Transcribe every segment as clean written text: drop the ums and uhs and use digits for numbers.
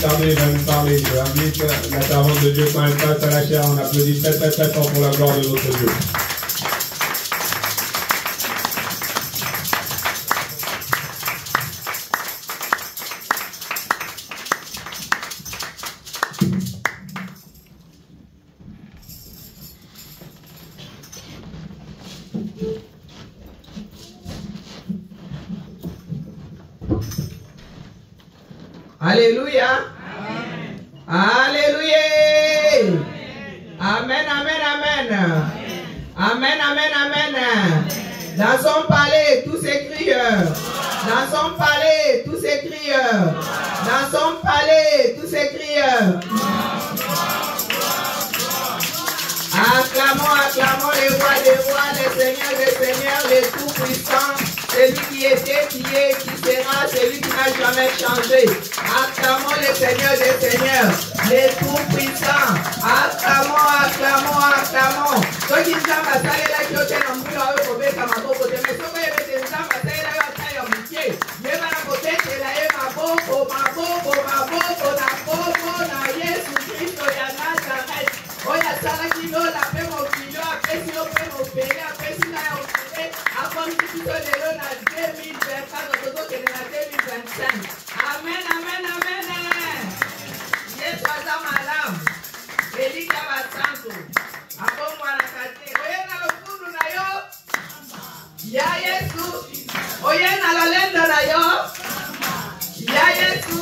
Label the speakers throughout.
Speaker 1: tarder, il va nous parler. Je invite la servante de Dieu quand elle passe à la chair. On applaudit très très très fort pour la gloire de notre Dieu.
Speaker 2: Alléluia. Alléluia. Amen, amen, amen. Amen, amen, amen. Dans son palais, tous ces crieurs. Dans son palais, tous ces crieurs. Dans son palais, tous ces crieurs. Acclamons, acclamons les rois des rois, les seigneurs des seigneurs, les tout-puissants. Celui qui était, qui est, qui sera, celui qui n'a jamais changé. Acclamons les seigneurs des seigneurs, les tout-puissants. Acclamons, acclamons, acclamons. Ceux qui nous ont passé là, qui ont été en bout, là, eux, mais ceux qui nous ont passé là, ils ont été en métier. Mais ma côté, c'est là, ma boko, na Jésus-Christ, il y a Nazareth. Oya sala kilo la pe mo kilo apesi o pe mo pele apesi na o pele akon ti so le lo na 2024 to ke na 2025. Amen, amen, amen. Yes, waza malam. Elika basanto. Akon mwana kate. Oye na lo fundu na yo. Ya Yesu. Oye na lo lenda na yo. Ya Yesu.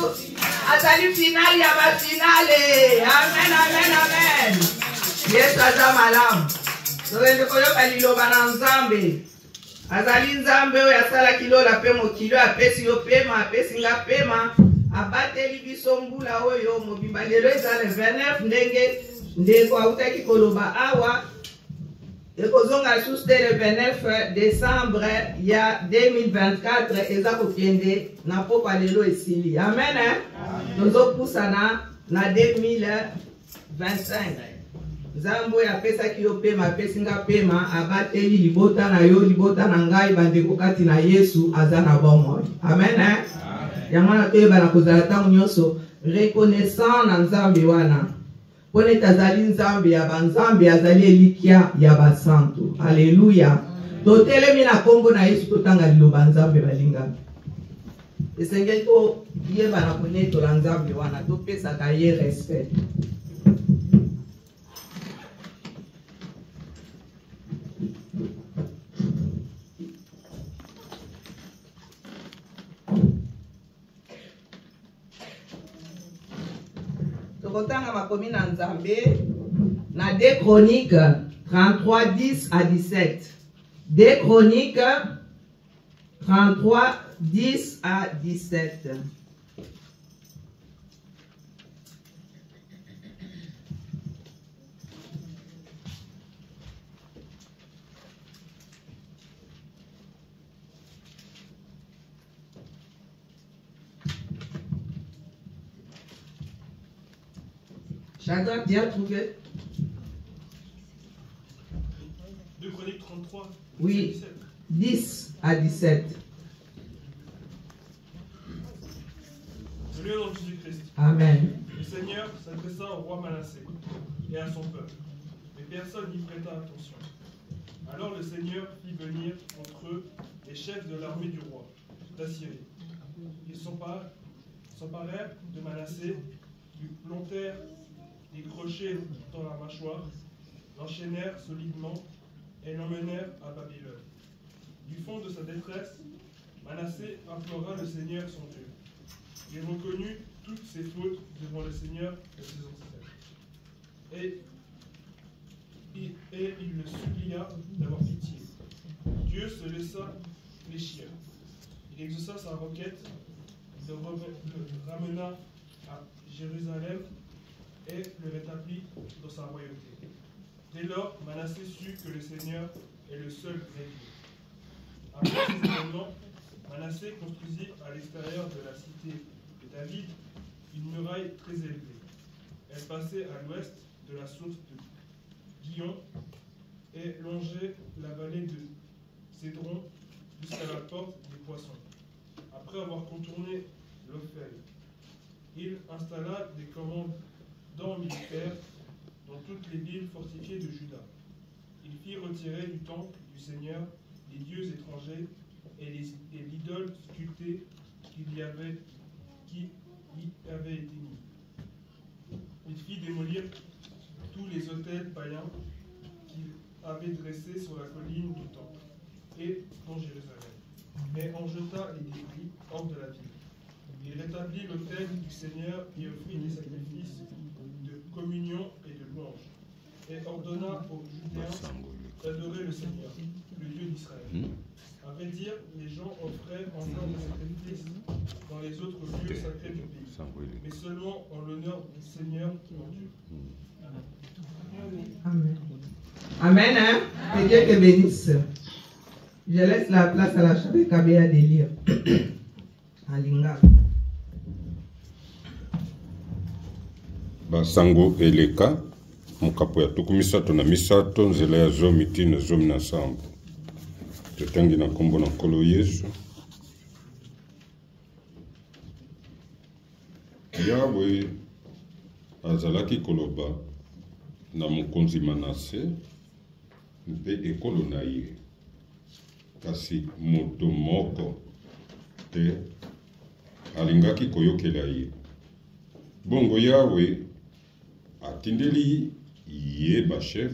Speaker 2: Azali finali ya ba finale. Amen, amen, amen. Yesu aza malamu. Tozende koyoka liloba na Nzambe. Azali Nzambe oyo asalaki lola pe mokili apesi yo pema, apesi nga pema, abateli biso mbula oyo mobimba lelo eza le 29 ndenge autaki koloba awa ekozonga lisusu te le 29 décembre ya 2024 eza kokende na pokwa lelo esili. Amen. Tozopusana na 2025. Nzambe oyo apesaki yo pema, apesi nga pema, abateli libota na yo, libota na ngai bandeko kati na Yesu aza na bomoi. Amen. Yango na toyeba na kozala ntango nyonso reconnaissant na Nzambe wana. Pone tazali Nzambe ya banzambe azali elikia ya basantu. Alléluia. Totelemi na kombo na Yesu totanga liloba Nzambe balingami. Esengeli to yeba na koneto la Nzambe wana topesaka ye respect. Tokotanga makomi na Nzambe na 2 Chroniques 33 10 à 17. 2 Chroniques 33 10 à 17. Shadrach, tu as trouvé?
Speaker 3: 2 Chroniques 33.
Speaker 2: Oui, 10 à 17.
Speaker 3: Je lis au nom de Jésus-Christ.
Speaker 2: Amen.
Speaker 3: Le Seigneur s'adressa au roi Manassé et à son peuple, mais personne n'y prêta attention. Alors le Seigneur fit venir contre eux les chefs de l'armée du roi d'Assyrie. Ils s'emparèrent de Manassé, lui plantèrent des crochets dans la mâchoire, l'enchaînèrent solidement et l'emmenèrent à Babylone. Du fond de sa détresse, Manassé implora le Seigneur son Dieu. Il reconnut toutes ses fautes devant le Seigneur et ses ancêtres. Et il le supplia d'avoir pitié. Dieu se laissa fléchir. Il exauça sa requête, le ramena à Jérusalem et le rétablit dans sa royauté. Dès lors, Manassé sut que le Seigneur est le seul réglé. Après ces événements, Manassé construisit à l'extérieur de la cité de David une muraille très élevée. Elle passait à l'ouest de la source de Guillon et longeait la vallée de Cédron jusqu'à la porte des poissons. Après avoir contourné l'Ophel il installa des commandants militaires dans toutes les villes fortifiées de Juda. Il fit retirer du temple du Seigneur les dieux étrangers et l'idole sculptée qui y avait été mise. Il fit démolir tous les autels païens qu'il avait dressés sur la colline du temple et dans Jérusalem, mais en jeta les débris hors de la ville. Il rétablit l'autel du Seigneur et offrit des sacrifices de communion et de louange, et ordonna aux Judéens d'adorer le Seigneur, le Dieu d'Israël. À vrai dire, les gens offraient encore des sacrifices dans les autres lieux sacrés du pays, mais seulement en l'honneur du Seigneur mon Dieu.
Speaker 2: Amen. Amen, hein? Que Dieu te bénisse. Je laisse la place à la chapelle Kabea de lire. En lingala.
Speaker 4: Basango eleka mukapo ya tuku misato na misato nzela ya zomi tina zomi na sambo. Tutangi na kombo na nkolo Yesu. Yahweh azalaki koloba na mokonzi Manase mpe ekolo na ye. Kasi moto moko te alingaki koyokela ye. Bongo Yahweh atindeli ye bachef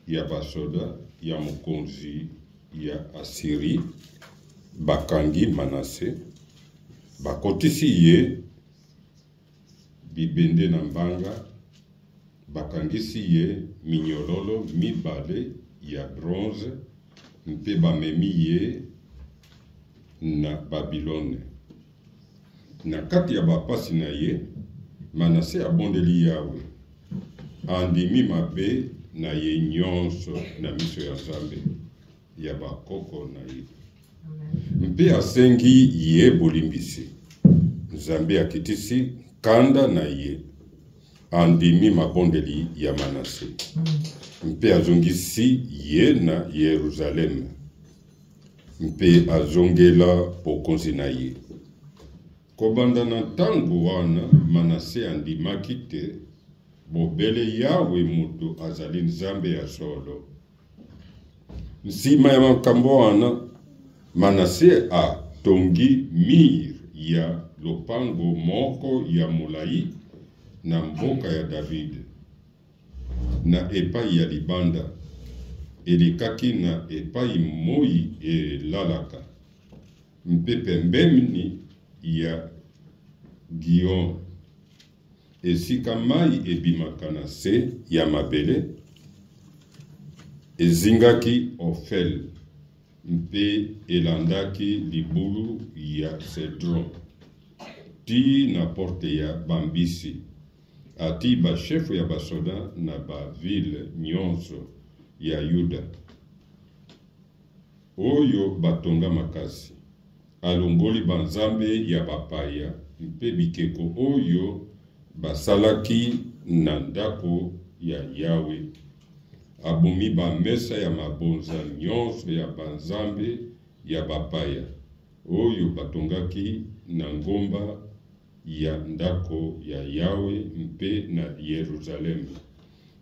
Speaker 4: ya basoda ya mokonzi ya Asiri bakangi Manase bakotisi ye bibende na mbanga bakangisi ye minyololo mibale ya bronze mpe bamemi ye na Babilone. Na kati ya bapasi na ye Manase abondeli Yahweh andimi mabe na ye nyonso na miso ya Nzambe ya bakoko na ye. Mpe asengi ye bolimbisi. Nzambe akitisi kanda na ye andimi mabondeli ya Manase. Mpe azongisi ye na Yerusalem. Mpe azongela bokonzi na ye. Kobanda na tango wana Manase andimaki te bobele Yahweh mutu azali Nzambe ya solo. Nsima ya makambo wana Manase atongi mir ya lopango moko ya molai na mboka ya David na epai ya libanda elekaki na epai moi elalaka mpe pembeni ya Gion esika mai ebimaka na se ya mabele ezingaki Ofel mpe elandaki libulu ya Cedron ti na porte ya bambisi ati bashefu ya basoda na bavile nyonso ya Yuda oyo batonga makasi alongoli banzambe ya bapaya mpe bikeko oyo basalaki na ndako ya Yahweh abomi bamesa ya mabonza nyonso ya banzambe ya bapaya oyo batongaki na ngomba ya ndako ya Yahweh mpe na Yerusalem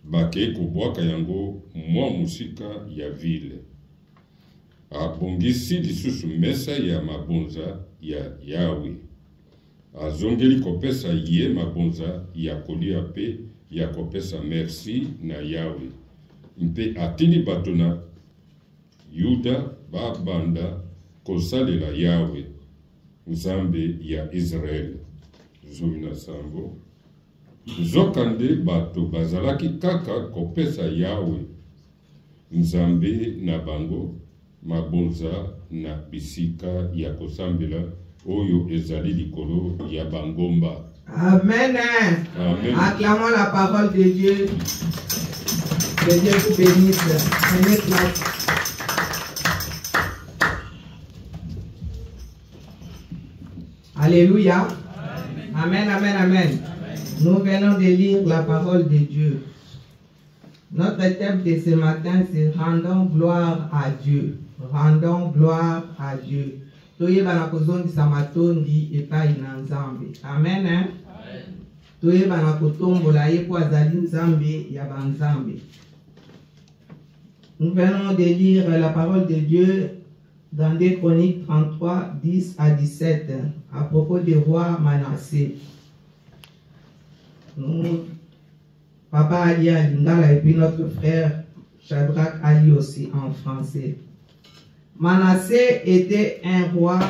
Speaker 4: bake kobwaka yango mwa musika ya ville. Abongisi lisusu mesa ya mabonza ya Yahweh azongeli kopesa ye mabonza ya kolia pe ya kopesa merci na Yahweh mpe atili bato na Yuda babanda kosalela Yahweh Nzambe ya Israel. Zomi na sambo zokande bato bazalaki kaka kopesa Yahweh Nzambe na bango mabonza na bisika ya kosambela oyo ezali likolo ya bangomba.
Speaker 2: Amen. Amen. Acclamons la parole de Dieu. Que Dieu vous bénisse. Prenez place. Alléluia. Amen, amen, amen. Nous venons de lire la parole de Dieu. Notre thème de ce matin, c'est rendons gloire à Dieu. Rendons gloire à Dieu. toyeba na kozongisa matondi epai na Nzambe. Amen. Hein? Toyeba na kotombola ye po azali Nzambe ya banzambe. Nous venons de lire la parole de Dieu dans 2 Chroniques 33, 10 à 17, à propos du roi Manassé. Papa a dit à Lingala et puis notre frère Shadrach a lu aussi en français. Manassé était un roi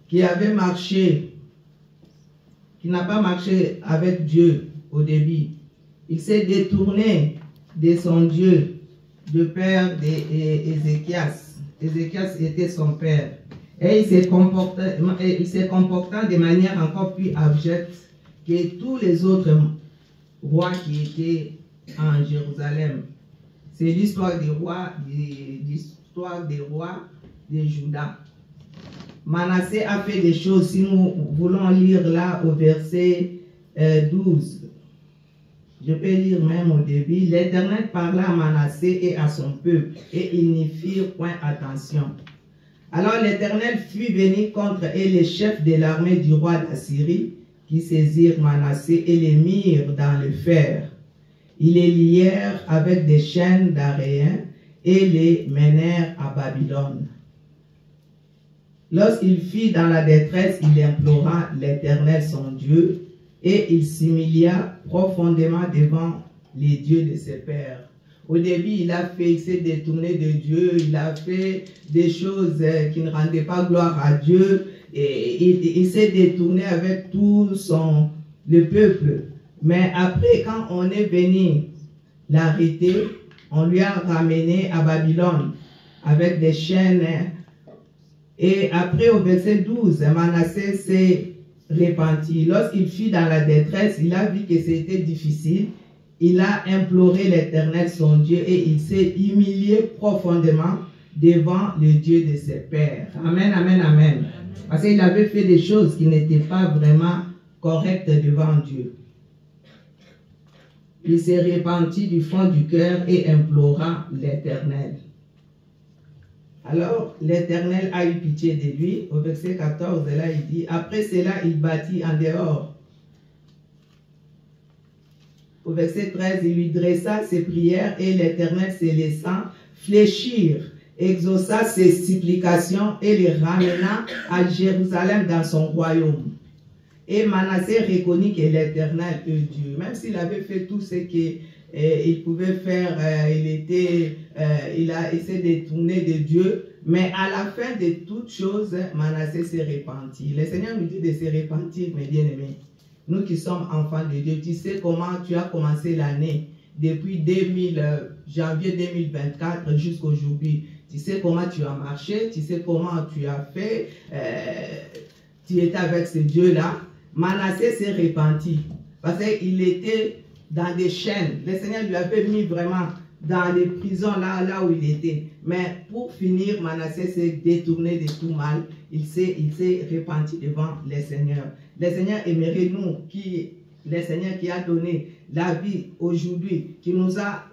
Speaker 2: qui avait marché, qui n'a pas marché avec Dieu au début. Il s'est détourné de son Dieu, le père d'Ézéchias. Ézéchias était son père. Et il s'est comportant de manière encore plus abjecte que tous les autres rois qui étaient en Jérusalem. C'est l'histoire des rois, de Juda. Manassé a fait des choses, si nous voulons lire là au verset 12. Je peux lire même au début. L'Éternel parla à Manassé et à son peuple, et ils n'y firent point attention. Alors l'Éternel fut venu contre eux, les chefs de l'armée du roi d'Assyrie, qui saisirent Manassé et les mirent dans le fer. Ils les lièrent avec des chaînes d'aréens et les menèrent à Babylone. Lorsqu'il fut dans la détresse, il implora l'Éternel son Dieu, et il s'humilia profondément devant les dieux de ses pères. Au début, il s'est détourné de Dieu, il a fait des choses qui ne rendaient pas gloire à Dieu, et il s'est détourné avec tout le peuple. Mais après, quand on est venu l'arrêter, on lui a ramené à Babylone avec des chaînes. Et après, au verset 12, Manassé s'est repenti. Lorsqu'il fut dans la détresse, il a vu que c'était difficile. Il a imploré l'Éternel son Dieu et il s'est humilié profondément devant le Dieu de ses pères. Amen, amen, amen. Parce qu'il avait fait des choses qui n'étaient pas vraiment correctes devant Dieu. Il s'est repenti du fond du cœur et implora l'Éternel. Alors l'Éternel a eu pitié de lui. Au verset 14, là il dit, après cela il bâtit en dehors. Au verset 13, il lui dressa ses prières et l'Éternel se laissant fléchir, exauça ses supplications et les ramena à Jérusalem dans son royaume. Et Manassé reconnut que l'Éternel est Dieu. Même s'il avait fait tout ce qu'il pouvait faire, il s'est détourné de Dieu. Mais à la fin de toutes choses, Manassé s'est repenti. Le Seigneur nous dit de se repentir, mes bien-aimés. Nous qui sommes enfants de Dieu, tu sais comment tu as commencé l'année depuis janvier 2024 jusqu'aujourd'hui. Tu sais comment tu as marché, tu sais comment tu as fait, tu étais avec ce Dieu-là. Manassé s'est repenti parce qu'il était dans des chaînes. Le Seigneur lui avait mis vraiment dans les prisons là où il était. Mais pour finir, Manassé s'est détourné de tout mal. Il s'est repenti devant le Seigneur. Le Seigneur aimerait nous, le Seigneur qui a donné la vie aujourd'hui, qui nous a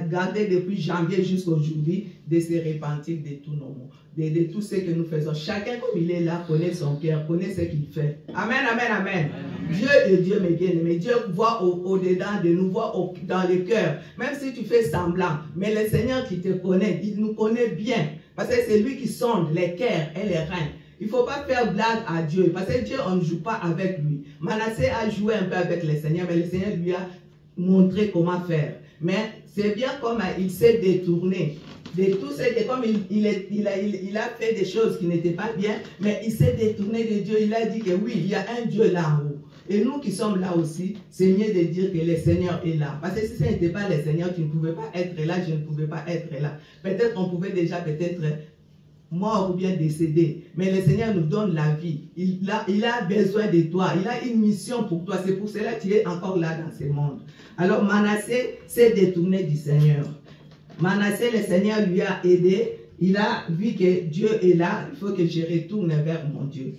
Speaker 2: gardé depuis janvier jusqu'à aujourd'hui, de se repentir de tous nos maux, de tout ce que nous faisons. Chacun comme il est là connaît son cœur, connaît ce qu'il fait. Amen, amen, amen. Dieu est Dieu, mes bien-aimés. Dieu voit au-dedans de nous, voit dans le cœur. Même si tu fais semblant, mais le Seigneur qui te connaît, il nous connaît bien. Parce que c'est lui qui sonde les cœurs et les reins. Il ne faut pas faire blague à Dieu. Parce que Dieu, on ne joue pas avec lui. Manassé a joué un peu avec le Seigneur, mais le Seigneur lui a montré comment faire. Mais c'est bien comme il s'est détourné de tout ce que, comme il a fait des choses qui n'étaient pas bien, mais il s'est détourné de Dieu. Il a dit que oui, il y a un Dieu là en haut. Et nous qui sommes là aussi, c'est mieux de dire que le Seigneur est là. Parce que si ce n'était pas le Seigneur, tu ne pouvais pas être là, je ne pouvais pas être là. Peut-être on pouvait déjà mort ou bien décédé. Mais le Seigneur nous donne la vie. Il a besoin de toi. Il a une mission pour toi. C'est pour cela que tu es encore là dans ce monde. Alors Manassé s'est détourné du Seigneur. Manassé, le Seigneur lui a aidé. Il a vu que Dieu est là. Il faut que je retourne vers mon Dieu.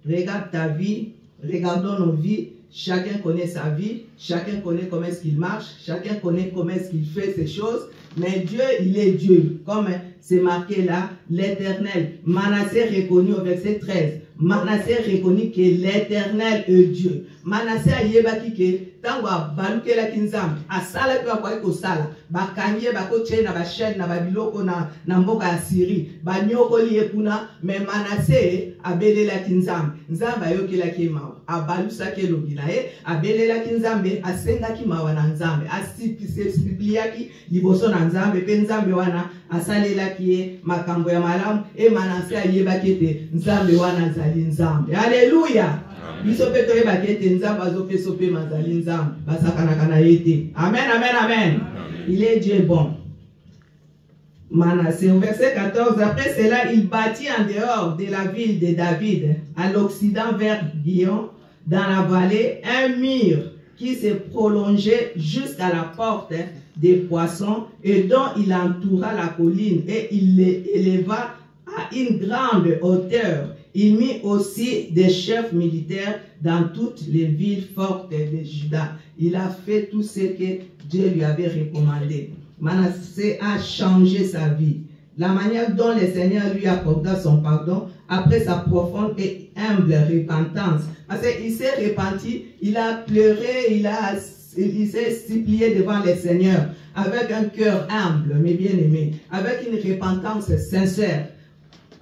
Speaker 2: Regarde ta vie. Regardons nos vies. chacun connaît sa vie, chacun connaît comment est-ce qu'il marche, chacun connaît comment est-ce qu'il fait ces choses, mais Dieu, il est Dieu, comme c'est marqué là, l'Éternel. Manassé reconnu au verset 13, Manassé reconnu que l'Éternel est Dieu. Manassé a yebaki ke tango abalukela kinzambe asala pe akwai kosala bakangie bakotie na bashene na babiloko na mboka ya Syrie banyokoli ekuna me Manassé abelela kinzambe nzambe ayokelaki mawa abalusaki elongi na ye abelelaki nzambe asengaki mawa na nzambe asipliaki liboso na nzambe pe nzambe wana asalelaki ye makambo ya malamu e Manassé ayebaki ete nzambe wana azali nzambe. Haleluya. Biso pe toyebaki ete nzambe azopesa pe mazali nzambe basakanaka na ye te. Amen, amen, amen. Il est Dieu bon. Manassé, au verset 14, après cela, il bâtit en dehors de la ville de David, à l'occident vers Guillon, dans la vallée, un mur qui se prolongeait jusqu'à la porte des poissons et dont il entoura la colline et il l'éleva à une grande hauteur. Il mit aussi des chefs militaires dans toutes les villes fortes de Juda. Il a fait tout ce que Dieu lui avait recommandé. Manassé a changé sa vie. La manière dont le Seigneur lui accorda son pardon après sa profonde et humble repentance. Parce qu'il s'est repenti, il a pleuré, il s'est supplié devant le Seigneur avec un cœur humble, mais bien aimé, avec une repentance sincère.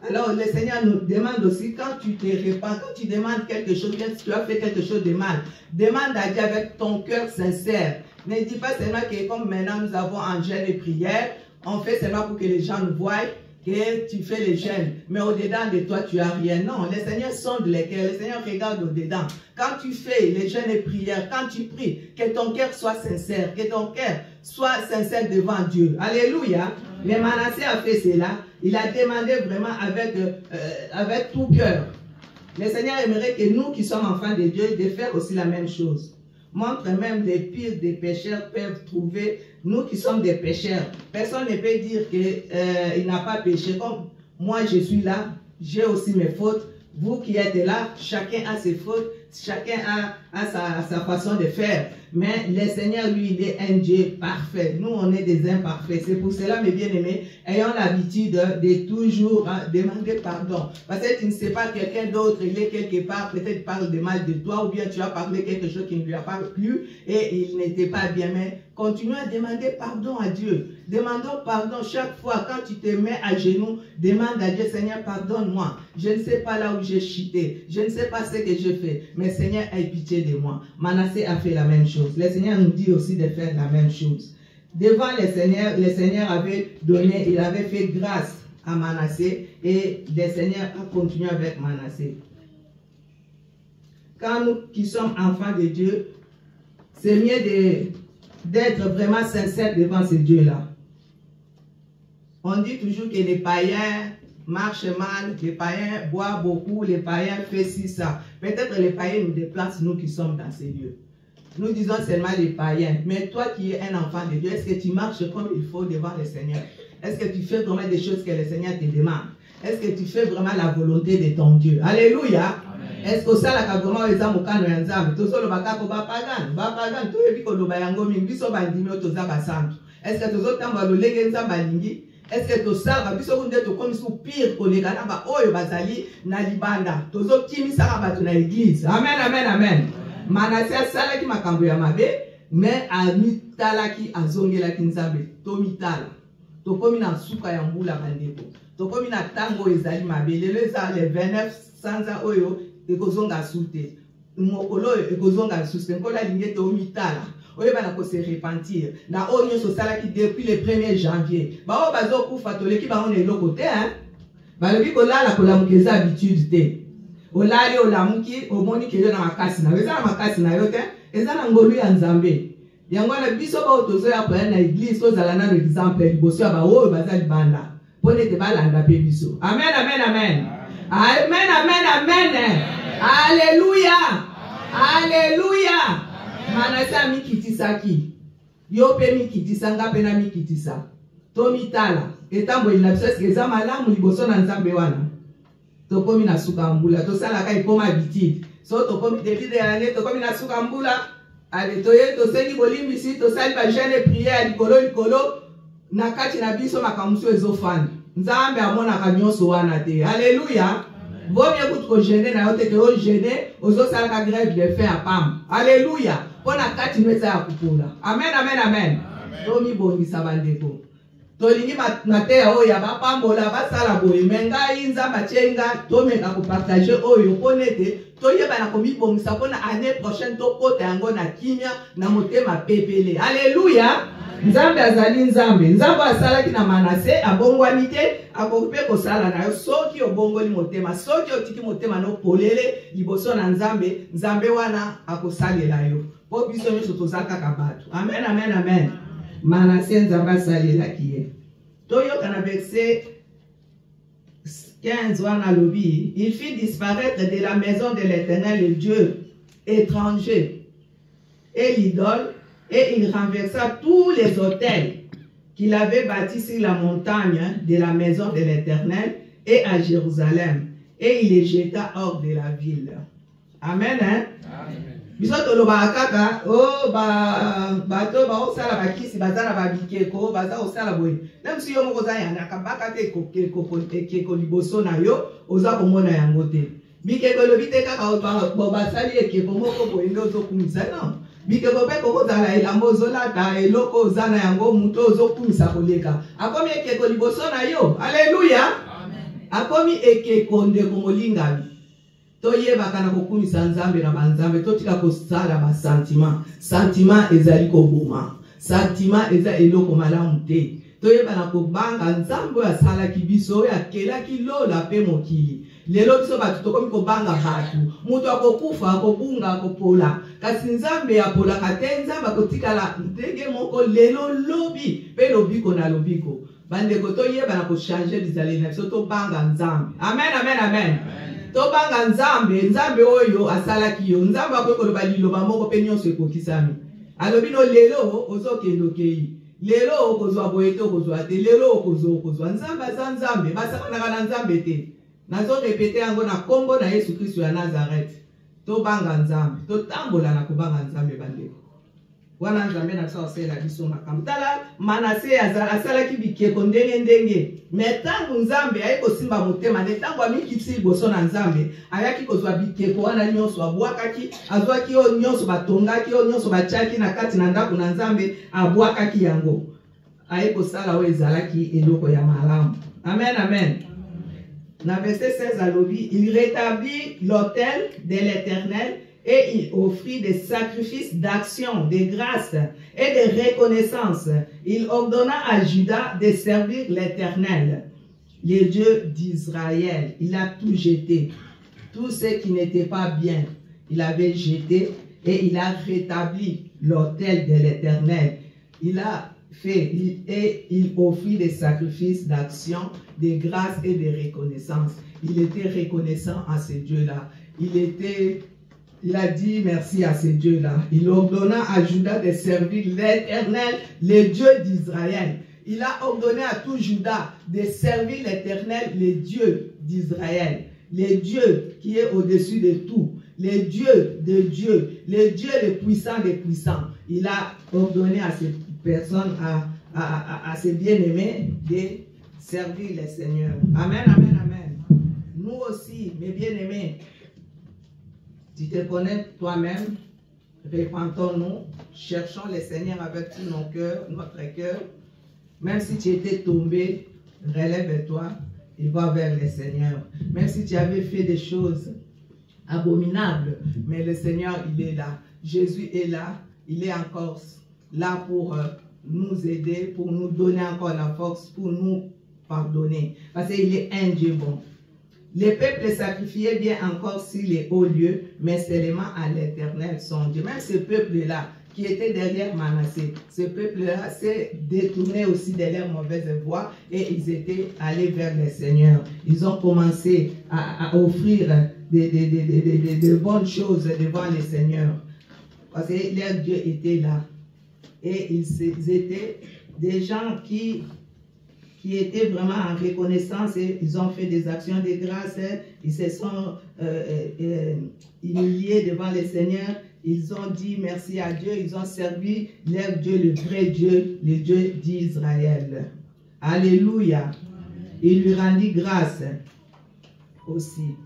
Speaker 2: Alors le Seigneur nous demande aussi, quand tu te repens, quand tu demandes quelque chose, quand tu as fait quelque chose de mal, demande à Dieu avec ton cœur sincère. Ne dis pas seulement que comme maintenant nous avons en jeûne et prière, on fait seulement pour que les gens nous voient que tu fais les jeûnes, mais au-dedans de toi tu as rien. Non, le Seigneur sonde les cœurs, le Seigneur regarde au-dedans. Quand tu fais les jeûnes et prières, quand tu pries, que ton cœur soit sincère, que ton cœur soit sincère devant Dieu. Alléluia. Mais Manassé a fait cela. Il a demandé vraiment avec tout cœur. Le Seigneur aimerait que nous qui sommes enfants de Dieu, de faire aussi la même chose. Montre même des pires des pécheurs peuvent trouver, nous qui sommes des pécheurs. Personne ne peut dire qu'il n'a pas péché. Comme moi je suis là, j'ai aussi mes fautes. Vous qui êtes là, chacun a ses fautes, chacun a sa façon de faire. Mais le Seigneur, lui, il est un Dieu parfait. Nous, on est des imparfaits. C'est pour cela, mes bien-aimés, ayons l'habitude de toujours demander pardon. Parce que tu ne sais pas, quelqu'un d'autre, il est quelque part, peut-être parle de mal de toi, ou bien tu as parlé quelque chose qui ne lui a pas plu, et il n'était pas bien. Mais continue à demander pardon à Dieu. Demandons pardon chaque fois. Quand tu te mets à genoux, demande à Dieu, Seigneur, pardonne-moi. Je ne sais pas là où j'ai chuté. Je ne sais pas ce que je fais. Mais Seigneur, aie pitié de moi. Manassé a fait la même chose. Le Seigneur nous dit aussi de faire la même chose. Devant le Seigneur avait donné, il avait fait grâce à Manassé et le Seigneur a continué avec Manassé. Quand nous qui sommes enfants de Dieu, c'est mieux d'être vraiment sincère devant ce Dieu-là. On dit toujours que les païens marchent mal, les païens boivent beaucoup, les païens font ci, ça. Peut-être les païens nous déplacent, nous qui sommes dans ces lieux. Nous disons seulement les païens. Mais toi qui es un enfant de Dieu, est-ce que tu marches comme il faut devant le Seigneur? Est-ce que tu fais vraiment des choses que le Seigneur te demande? Est-ce que tu fais vraiment la volonté de ton Dieu? Alléluia. Est-ce que ça la vraiment les âmes au canot et ensemble? Tout ça le bacako va pagan, tout est pico le bayango mingiso bandimi otoza basantu. Est-ce que tous autres temps le legenza balingi? Est-ce que tout ça va biso kunde to comme sous pire que les gars ba oyo bazali na libanda? Tous autres kimi ça va na l'église. Amen, amen, amen. Manassé asalaki makambo ya mabe, mais amitalaki azongelaki nzambe. Tomitala. Tokomi na suka ya mbula bandeko. Tokomi na tango ezali mabe. Lelo eza le 29 sanza oyo ekozonga sute. Mokolo ekozonga sute. Nkola lingete omitala. Oyo bana ko se repentir. Na oyo so salaki depuis le 1er janvier. Ba o bazo kufa toleki ba on eloko te hein. Ba lobi ko lala ko la mukeza habitude te. Olali olamuki omoni kelo na makasi na eza na makasi na yo te eza na ngolu ya nzambe yango na biso ba otozo ya pa na église tozala na exemple liboso ya ba oyo bazali banda pone te balanda pe biso. Amen, amen, amen. Amen, amen, amen. Alléluia. Alléluia. Manasa mikitisaki yo pe mikitisanga pe na mikitisa tomitala etambo ina biso eza malamu liboso na nzambe wana. Tokomi na suka mbula, tosala ka ikoma habitude. So tokomi début de l'année, tokomi na suka mbula. Allez, toye tosengi bolimbisi, tosali ba jeune prière likolo na kati na biso makamusu ezofanda. Nzambe amonaka nyonso wana te. Alléluia. Vaut mieux que tu gênes na yote que o gêner, ozo sala ka grève de faim à pam. Alléluia. Pona kati nweza ya kupula. Amen, amen, amen. Tomi bongisa bandeko. Tolingi mateya oyo ya bapambola basala boye menga inza machenga tomeka ko partager oyo ponete toyeba na komibongisa pona année prochaine tokota yango na kimia na motema pepele. Alléluia. Nzambe azali nzambe. Nzambe asalaki na Manase abongwani te akope kosala na yo soki obongoli motema soki otiki motema no polele liboso na nzambe nzambe wana akosalela yo. Po biso nyonso tozaka kabatu. Amen, amen, amen. Manase nzambe asalelaki ye. Toyoka na verset 15 wana lobi, il fit disparaître de la maison de l'Éternel le Dieu étranger et l'idole, et il renversa tous les autels qu'il avait bâtis sur la montagne de la maison de l'Éternel et à Jérusalem, et il les jeta hors de la ville. Amen, hein? Amen. Bisoto lo bakaka o bato ba osala bakisi bazana babikeko baza osala boye même si yo moko za yana kabaka te ko liboso na yo oza komona yango te bikeko lo biteka ka bo basali ekeko moko boye ndo zokumisa non bikeko pe ko zala elambo zolata eloko zana yango muto zokumisa koleka akomi ekeko liboso na yo. Alléluia. Amen. Akomi ekeko ndeko molinga toyebaka na kokumisa nzambe na banzambe totika kosala ba sentiment ezali koboma sentiment eza eloko malamu te toyeba na kobanga nzambe asalaki biso akelaki lola pe mokili lelo biso bato tokomi kobanga batu mutu akokufa akobunga akopola kasi nzambe apolaka te nzambe akotikala ndenge moko lelo lobi pe lobiko na lobiko bandeko toyeba na kochange bizaleli na biso tobanga nzambe. Amen, amen, amen. Tobanga nzambe nzambe oyo asalaki yo nzambe akokoloba liloba moko pe nyonso ekokisami alobi no lelo ozokende okei lelo okozwa boye te okozwa te lelo okozwa nzambe aza nzambe basakanaka na nzambe te nazo repete yango na kombo na Yesu Kristo ya Nazareth. Tobanga nzambe totambola na kobanga nzambe bandeko wana nzambe na biso osela biso makambo tala Manase asalaki bikeko ndenge metango nzambe ayi kosimba motema netango amikisi liboso na nzambe ayaki kozwa bikeko wana nyonso abwakaki azwaki oyo nyonso batongaki oyo nyonso batiaki na kati na ndako na nzambe abwakaki yango ayi kosala oyo ezalaki eloko ya malamu. Amen, amen. Na verset 16 alobi, il rétablit l'autel de l'Éternel et il offrit des sacrifices d'action, de grâce et de reconnaissance. Il ordonna à Juda de servir l'Éternel, le Dieu d'Israël. Il a tout jeté. Tout ce qui n'était pas bien, il avait jeté et il a rétabli l'autel de l'Éternel. Il a fait et il offrit des sacrifices d'action, de grâce et de reconnaissance. Il était reconnaissant à ce Dieu-là. Il a dit merci à ce Dieu-là. Il ordonna à Juda de servir l'Éternel, le Dieu d'Israël. Il a ordonné à tout Juda de servir l'Éternel, le Dieu d'Israël. Le Dieu qui est au-dessus de tout. Le Dieu de Dieu. Le Dieu le puissant des puissants. Il a ordonné à ces personnes, à ses bien-aimés, de servir le Seigneur. Amen, amen, amen. Nous aussi, mes bien-aimés, tu te connais toi-même, repentons-nous, cherchons le Seigneur avec tout notre cœur. Même si tu étais tombé, relève-toi et va vers le Seigneur. Même si tu avais fait des choses abominables, mais le Seigneur, il est là. Jésus est là, il est encore là pour nous aider, pour nous donner encore la force, pour nous pardonner. Parce qu'il est un Dieu bon. Les peuples sacrifiaient bien encore sur les hauts lieux, mais seulement à l'Éternel son Dieu. Même ce peuple-là, qui était derrière Manassé, ce peuple-là s'est détourné aussi de leur mauvaise voie et ils étaient allés vers le Seigneur. Ils ont commencé à offrir de bonnes choses devant le Seigneur. Parce que leur Dieu était là. Et ils étaient des gens qui qui étaient vraiment en reconnaissance et ils ont fait des actions de grâce. Ils se sont humiliés devant le Seigneur. Ils ont dit merci à Dieu. Ils ont servi leur Dieu, le vrai Dieu, le Dieu d'Israël. Alléluia. Il lui rendit grâce aussi.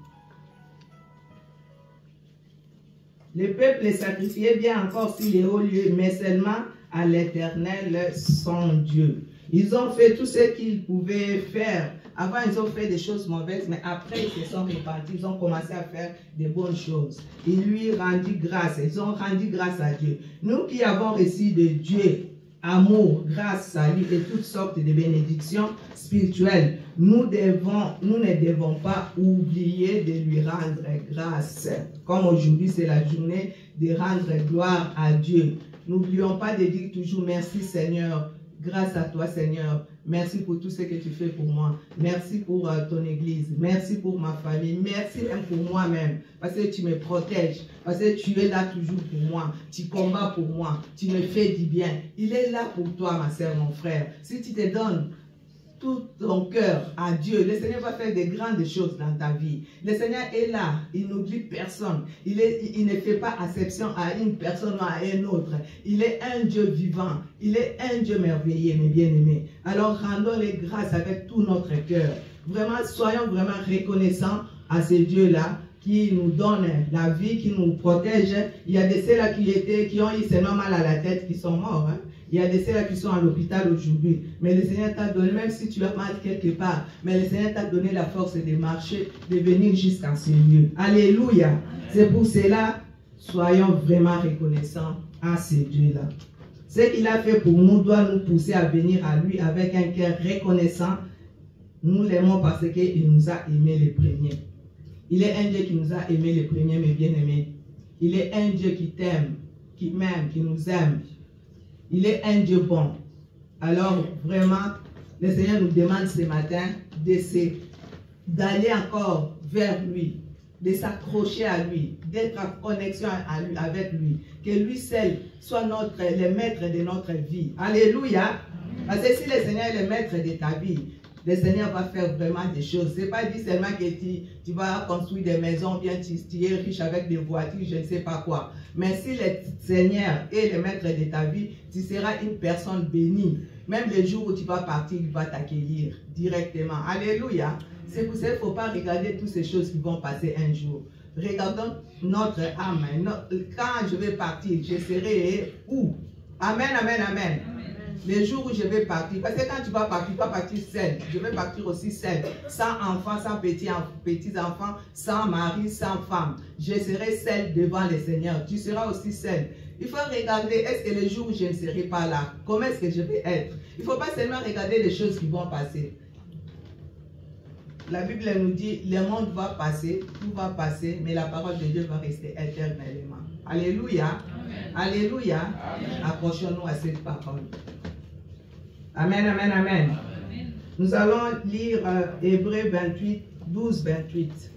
Speaker 2: Le peuple sacrifiait bien encore sur les hauts lieux, mais seulement à l'Éternel, son Dieu. Ils ont fait tout ce qu'ils pouvaient faire. Avant, ils ont fait des choses mauvaises, mais après, ils se sont repentis. Ils ont commencé à faire des bonnes choses. Ils lui rendit grâce. Ils ont rendu grâce à Dieu. Nous qui avons reçu de Dieu amour, grâce, salut et toutes sortes de bénédictions spirituelles, nous ne devons pas oublier de lui rendre grâce. Comme aujourd'hui, c'est la journée de rendre gloire à Dieu. N'oublions pas de dire toujours merci Seigneur, grâce à toi Seigneur, merci pour tout ce que tu fais pour moi, merci pour ton église, merci pour ma famille, merci même pour moi-même, parce que tu me protèges, parce que tu es là toujours pour moi, tu combats pour moi, tu me fais du bien. Il est là pour toi ma soeur, mon frère. Si tu te donnes tout ton cœur à Dieu, le Seigneur va faire des grandes choses dans ta vie. Le Seigneur est là, il n'oublie personne. Il ne fait pas exception à une personne ou à une autre. Il est un Dieu vivant, il est un Dieu merveilleux, mes bien-aimés. Alors rendons-les grâces avec tout notre cœur. Vraiment, soyons vraiment reconnaissants à ce Dieu-là qui nous donne la vie, qui nous protège. Il y a de ceux-là qui ont eu seulement mal à la tête, qui sont morts. Hein? Il y a de ceux-là qui sont à l'hôpital aujourd'hui. Mais le Seigneur t'a donné, même si tu as mal quelque part, mais le Seigneur t'a donné la force de marcher, de venir jusqu'à ce lieu. Alléluia. C'est pour cela, soyons vraiment reconnaissants à ce Dieu-là. Ce qu'il a fait pour nous doit nous pousser à venir à lui avec un cœur reconnaissant. Nous l'aimons parce qu'il nous a aimés les premiers. Il est un Dieu qui nous a aimés les premiers, mes bien-aimés. Il est un Dieu qui t'aime, qui m'aime, qui nous aime. Il est un Dieu bon. Alors, vraiment, le Seigneur nous demande ce matin d'aller encore vers lui, de s'accrocher à lui, d'être en connexion avec lui. Que lui seul soit le maître de notre vie. Alléluia. Parce que si le Seigneur est le maître de ta vie, le Seigneur va faire vraiment des choses. Ce n'est pas dit seulement que tu vas construire des maisons, bien tu es riche avec des voitures, je ne sais pas quoi. Mais si le Seigneur est le maître de ta vie, tu seras une personne bénie. Même le jour où tu vas partir, il va t'accueillir directement. Alléluia. C'est pour ça qu'il ne faut pas regarder toutes ces choses qui vont passer un jour. Regardons notre âme. Quand je vais partir, je serai où? Amen, amen, amen. Les jours où je vais partir, parce que quand tu vas partir seul. Je vais partir aussi seul, sans enfants, sans petits-enfants, sans mari, sans femme. Je serai seul devant le Seigneur. Tu seras aussi seul. Il faut regarder, est-ce que le jour où je ne serai pas là, comment est-ce que je vais être? Il ne faut pas seulement regarder les choses qui vont passer. La Bible nous dit, le monde va passer, tout va passer, mais la parole de Dieu va rester éternellement. Alléluia. Amen. Alléluia. Accrochons-nous à cette parole. Amen, amen, amen. Amen. Nous allons lire Hébreux 28, 12, 28.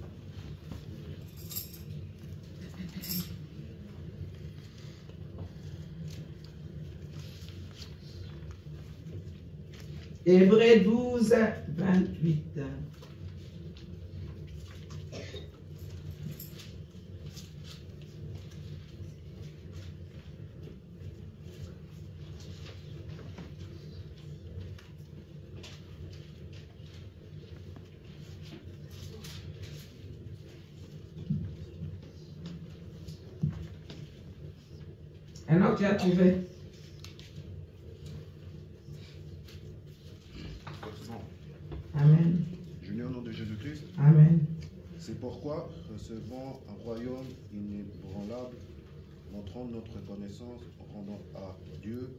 Speaker 2: Hébreux 12, 28. Alors, tu as trouvé. Amen.
Speaker 5: Je lis au nom de Jésus-Christ.
Speaker 2: Amen.
Speaker 5: C'est pourquoi, recevant un royaume inébranlable, montrant notre reconnaissance, rendant à Dieu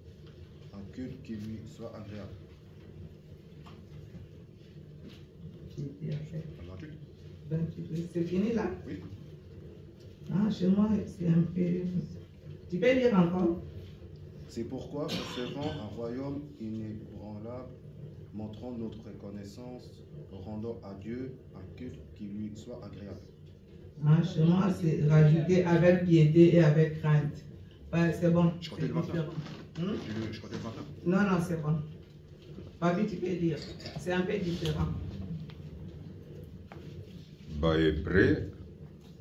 Speaker 5: un culte qui lui soit agréable.
Speaker 2: C'est fini là?
Speaker 5: Oui.
Speaker 2: Ah, chez moi, c'est un peu... Tu peux lire encore?
Speaker 5: C'est pourquoi, recevant un royaume inébranlable, montrant notre reconnaissance, rendant à Dieu un culte qui lui soit agréable.
Speaker 2: Ah, chez moi, c'est rajouté avec piété et avec crainte. Ouais, c'est bon.
Speaker 5: Je comptais le matin.
Speaker 2: Hmm?
Speaker 5: Je comptais le matin.
Speaker 2: Non, non, c'est bon. Papi, tu peux dire. C'est un peu différent.
Speaker 4: Bahébreu,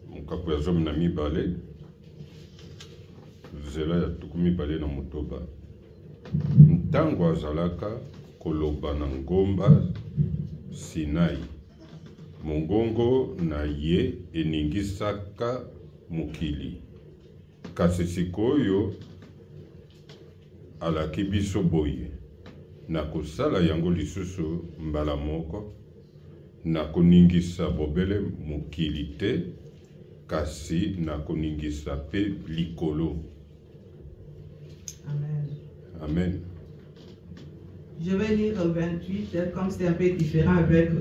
Speaker 4: mokapo ya zomi na mibale, nzela ya tuku mibale na motoba. Ntango azalaka koloba na ngomba Sinai, mongongo na ye eningisaka mokili. Kasi sikoyo alaki biso boye, na kosala yango lisusu mbala moko, na koningisa bobele mokili te, kasi na koningisa pe likolo.
Speaker 2: Amen.
Speaker 4: Amen.
Speaker 2: Je vais lire le 28, comme c'est un peu différent avec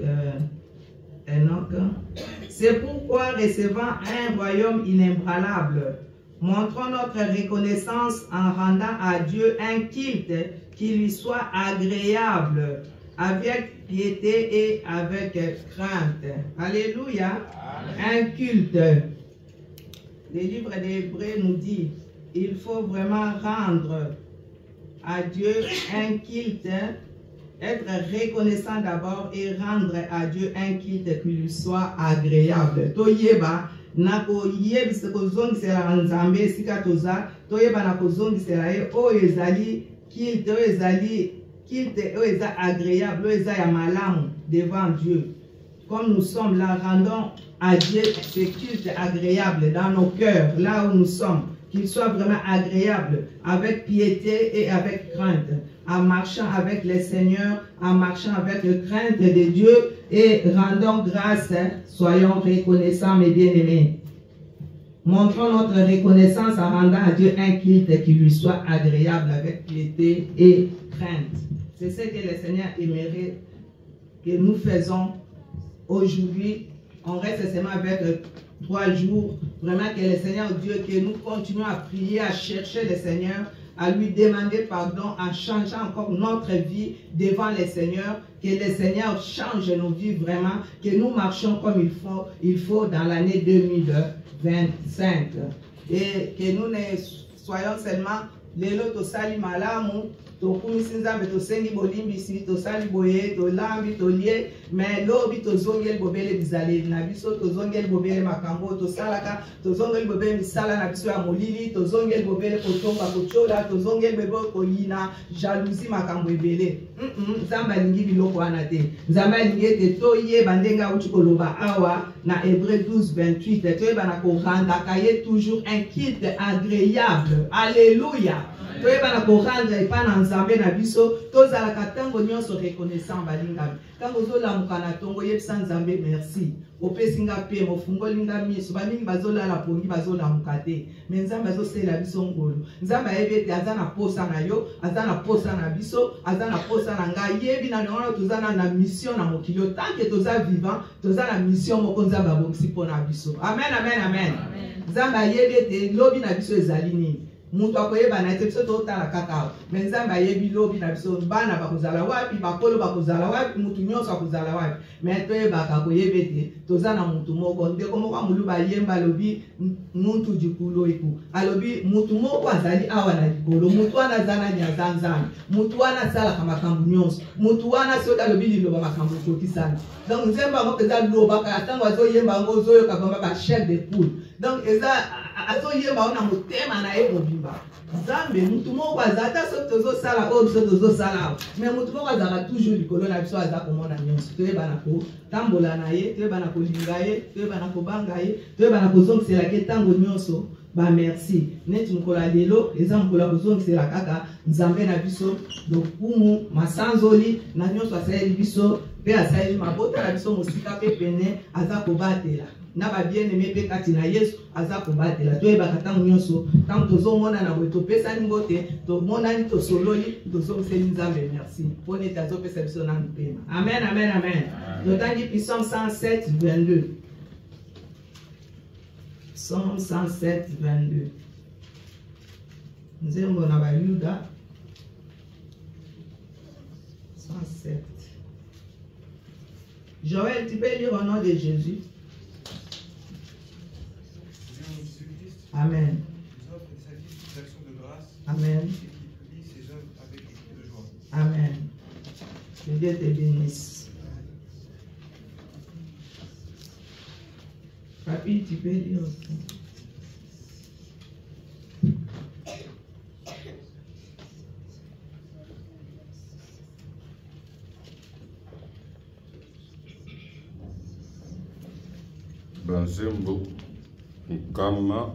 Speaker 2: Enoch. C'est pourquoi, recevant un royaume inébranlable, montrons notre reconnaissance en rendant à Dieu un culte qui lui soit agréable, avec piété et avec crainte. Alléluia. Un culte. Le livre des Hébreux nous dit, il faut vraiment rendre à Dieu un culte, être reconnaissant d'abord et rendre à Dieu un culte qui lui soit agréable. Toyeba nako yebisa kozongisela nzambe sika toza toyeba na kozongisela ye oyo ezali culte oyo ezali culte oyo eza agréable oyo eza ya malamu devant Dieu. Comme nous sommes là, rendons à Dieu ce culte agréable dans nos cœurs, là où nous sommes, qu'il soit vraiment agréable, avec piété et avec crainte, en marchant avec le Seigneur, en marchant avec la crainte de Dieu, et rendons grâce, soyons reconnaissants, mes bien-aimés. Montrons notre reconnaissance en rendant à Dieu un culte qui lui soit agréable, avec piété et crainte. C'est ce que le Seigneur aimerait que nous faisons aujourd'hui. On reste seulement avec 3 jours. Vraiment que le Seigneur Dieu, que nous continuons à prier, à chercher le Seigneur, à lui demander pardon, en changeant encore notre vie devant le Seigneur, que le Seigneur change nos vies vraiment, que nous marchions comme il faut dans l'année 2025. Et que nous ne soyons seulement les lots sali malamu, tokumisi nzambe tosengi bolimbisi tosali boye tolambi tolie mais lobi tozongeli bobele bizaleli na biso tozongeli bobele makambo tosalaka tozongeli bobele misala na biso ya molili tozongeli bobele kotonga kochola tozongeli bobele koyina jalousie makambo ebele nzambe alingi biloko wana te nzambe alingi ete toyeba ndenge auti koloba awa na Hébreux 12:28 toyeba na korandaka ye toujours un culte agréable. Alléluia. Toyeba na koranda epa na nzambe na biso tozalaka tango nyonso reconnaissant balingami tango zolamuka na tongo yebisa nzambe merci opesi nga pe mofungoli nga miso bamingi bazolala pongi bazolamuka te me nzambe azosela biso ngolo nzambe ayebi ete aza na posa na yo aza na posa na biso aza na posa na ngai yebi na nongo toza na mission na mokili tanke toza vivant toza na mission moko nzambe abongisi mpona biso amen amen amen nzambe ayebi ete lobi na biso ezali nini mutu akoyeba na ete biso totala kaka me nzambe ayebi lobi na biso bana bakozala wapi bakolo bakozala wapi mutu nyonso akozala wapi me toyebaka koyeba ete toza na mutu moko ndeko moko amuluba ayemba alobi muntu dikulo iku alobi mutu moko azali awa na likolo mutu wana aza nani aza nzambe mutu wana asalaka makambo nyonso mutu wana soki alobi liloba makambo ekokisana donc nzembo yango mpenza lobaka ntango azoyemba yango ozoyoka bamba bachef de poule donc eza azoyemba wana motema na ye mobimba nzambe mutu moko aza ata soki tozosala oyo biso tozosala awa me mutu moko azalaka toujours likolo na biso aza komona nyonso toyebana kotambola na ye toyebana kolinga ye toyebana kobanga ye toyebana kozongiselaka ntango nyonso bamerci neti mokolo ya lelo eza mokolo ya kozongisela kaka nzambe na biso lokumu masanzoli na nyonso asaleli biso mpe asaleli mabota na biso mosika mpe pene aza kobatela na ba bien-aimé pe kati na Yesu aza kobatela toyebaka ntango nyonso ntango tozomonana boye topesani mbote tomonani tosololi tozongiseli nzambe merci mpona ete azopesa biso nanu pema amen amen amen totangi psaume 107:22 psaume 107:22 nzembo na bayuda 107. Joël, tu peux lire au nom de Jésus. Amen. Amen. Amen. Que Dieu te bénisse. Papi, tu peux lire aussi.
Speaker 4: Banzembo kama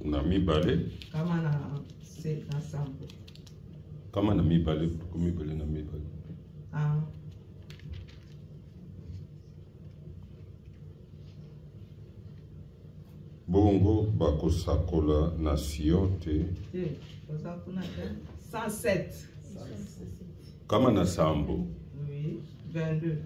Speaker 4: na mibale.
Speaker 2: Kama na c'est ensemble.
Speaker 4: Kama na mibale, mibale na mibale.
Speaker 2: Ah.
Speaker 4: Bongo bakosakola na Sion te.
Speaker 2: 107.
Speaker 4: Kama na Sambo.
Speaker 2: Oui, 22.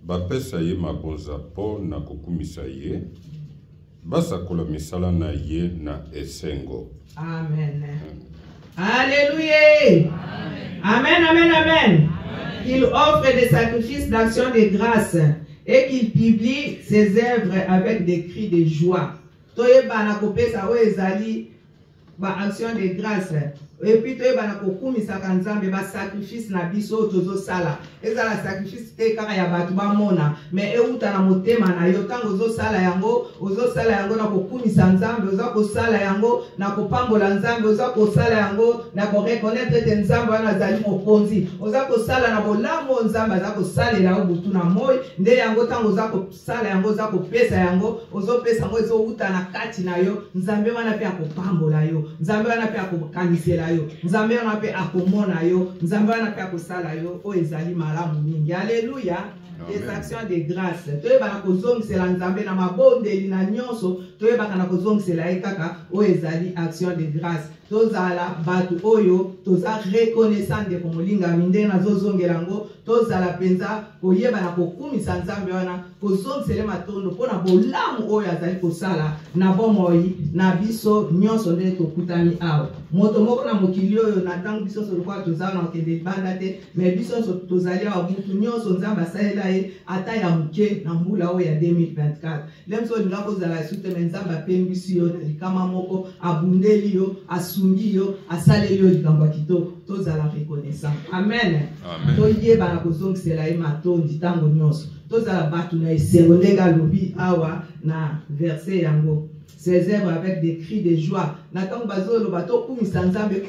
Speaker 4: Bapesa ye mabonza po na kokumisa ye. Basakola misala na ye na esengo.
Speaker 2: Amen. Alléluia. Amen, amen, amen. Qu'il offre des sacrifices d'action de grâce et qu'il publie ses œuvres avec des cris de joie. Toye bana kopesa o ezali ba action de grâce. Et puis toye bana kokumisa kanzambe ba sacrifice na biso tozo sala. Ezala sacrifice te kaka ya batu ba mona, mais euta na motema na yo tango zo sala yango na kokumisa nzambe, oza ko sala yango na kopambola nzambe, oza ko sala yango na ko reconnaître te nzambe wana zali mokonzi, oza ko sala na bolamo nzambe aza ko salela o butu na moi, nde yango tango oza ko sala yango, oza ko pesa yango, ozo pesa yango ezo uta na kati na yo, nzambe wana pe akopambola yo, nzambe wana pe akokanisela yo, nzambe wana pe akomona yo, nzambe wana pe akosala yo o ezali malamu mingi. Alléluia. Des actions de grâce. Toye bana kozongisela nzambe na mabondeli na nyonso, toye bana kozongisela ekaka o ezali action de grâce. Tozala batu oyo toza reconnaissant de komolinga minde na zozongela ngo, tozala penza koyeba na kokumisa nzambe wana, kozongisela matondo pona bolamu oyo azali kosala na bomoi na biso nyonso nde tokutami awa. Moto moko na mokili oyo na tango biso so lokwa tozala na kende banda te, mais biso so tozali awa mutu nyonso nzambe asalela ye ata ya muke na mbula oyo ya 2024. Lemso linga kozala sute nzambe apembisi yo na likama moko, abundeli yo, asungi yo, asaleli yo likambo kitoko, tozala reconnaissant. Amen. Toyeba na kozongisela ye matondi tango nyonso, tozala batu na esengo ndenge alobi awa na verset yango. Ses œuvres avec des cris de joie. Natango bazolo bato kumisa nzambe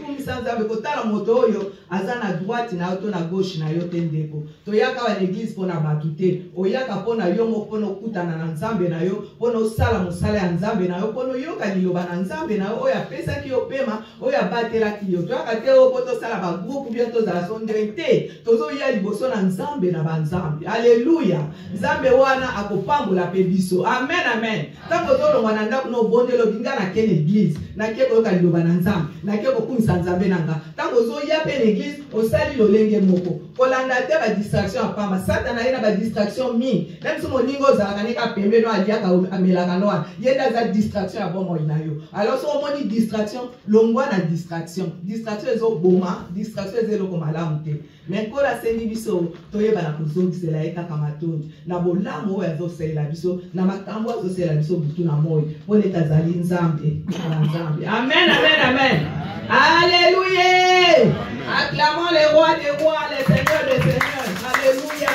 Speaker 2: kotala moto oyo azana droite na auto na gauche na yo tendeko. Toyaka wa l'église pona batute, oyaka pona yongo pona kutana na nzambe na yo, pona osala mosala ya nzambe na yo, pona yoka liloba na nzambe na yo, oya pesa ki opema, oya batela ki yo. Toyaka te o poto sala ba groupe bien to za sondrete. Tozo ya liboso na nzambe na banzambe. Alléluia. Nzambe wana akopambola pe biso. Amen, amen. Tango zolo wana ndako no bondelo binga na ken église na ke koyoka liloba na nzambe na ke kokumisa nzambe nanga tango zo ya pe l'église osali lolenge moko kolanda te ba distraction apama satana ina ba distraction mingi même si moningo za kanika pembe no aliaka amelaka no yenda za distraction ya bomo inayo. Alors so moni distraction longwa na distraction ezo boma, distraction ezo ko malamu te, mais kola sendi biso toyeba na kozongisela ekaka matondi na bolamu oyo azosela biso na makambo azosela biso butu na moyo pone tazali nzambe. Amen, amen, amen. Alléluia. Acclamons les rois des rois, les seigneurs des seigneurs. Alléluia.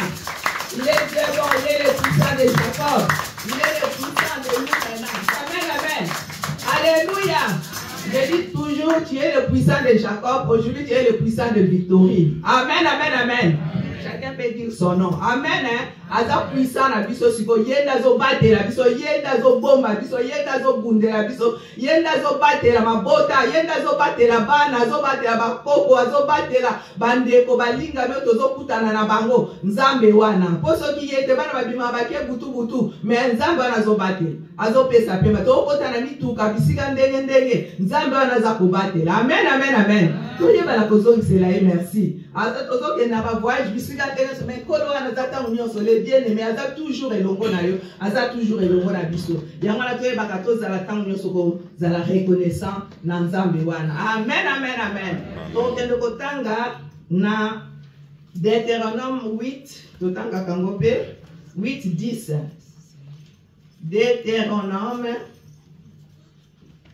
Speaker 2: Il est très bon, il est le puissant de Jacob. Il est le puissant de nous maintenant. Amen, amen. Alléluia. Je dis toujours, tu es le puissant de Jacob. Aujourd'hui, tu es le puissant de Victorie. Amen, amen, amen. Chacun peut dire son nom. Amen. Aza puissant na biso siko yenda zo batela biso, yenda zo bomba biso, yenda zo bundela biso, yenda zo batela mabota, yenda zo batela bana, zo batela bakoko, zo batela bandeko balinga meto zo kutana na bango. Nzambe wana poso ki yete bana babima bake butu mais nzambe wana zo batela azo pesa pema to kotana mituka bisika ndenge nzambe wana za kubatela. Amen, amen, amen. Toyeba la kozongisela ye merci. Aza tozo ke na ba voyage bisika ndenge mais kolo wana zata nyonso bien-aimé, aza toujours elongo na yo, aza toujours elongo na biso. Yango na toye baka tozala tango nyonso ko zala reconnaissant na nzambe wana. Amen, amen, amen. Donc ndeko tanga na Deutéronome 8, Totanga Kangope, 8, 10. Deutéronome,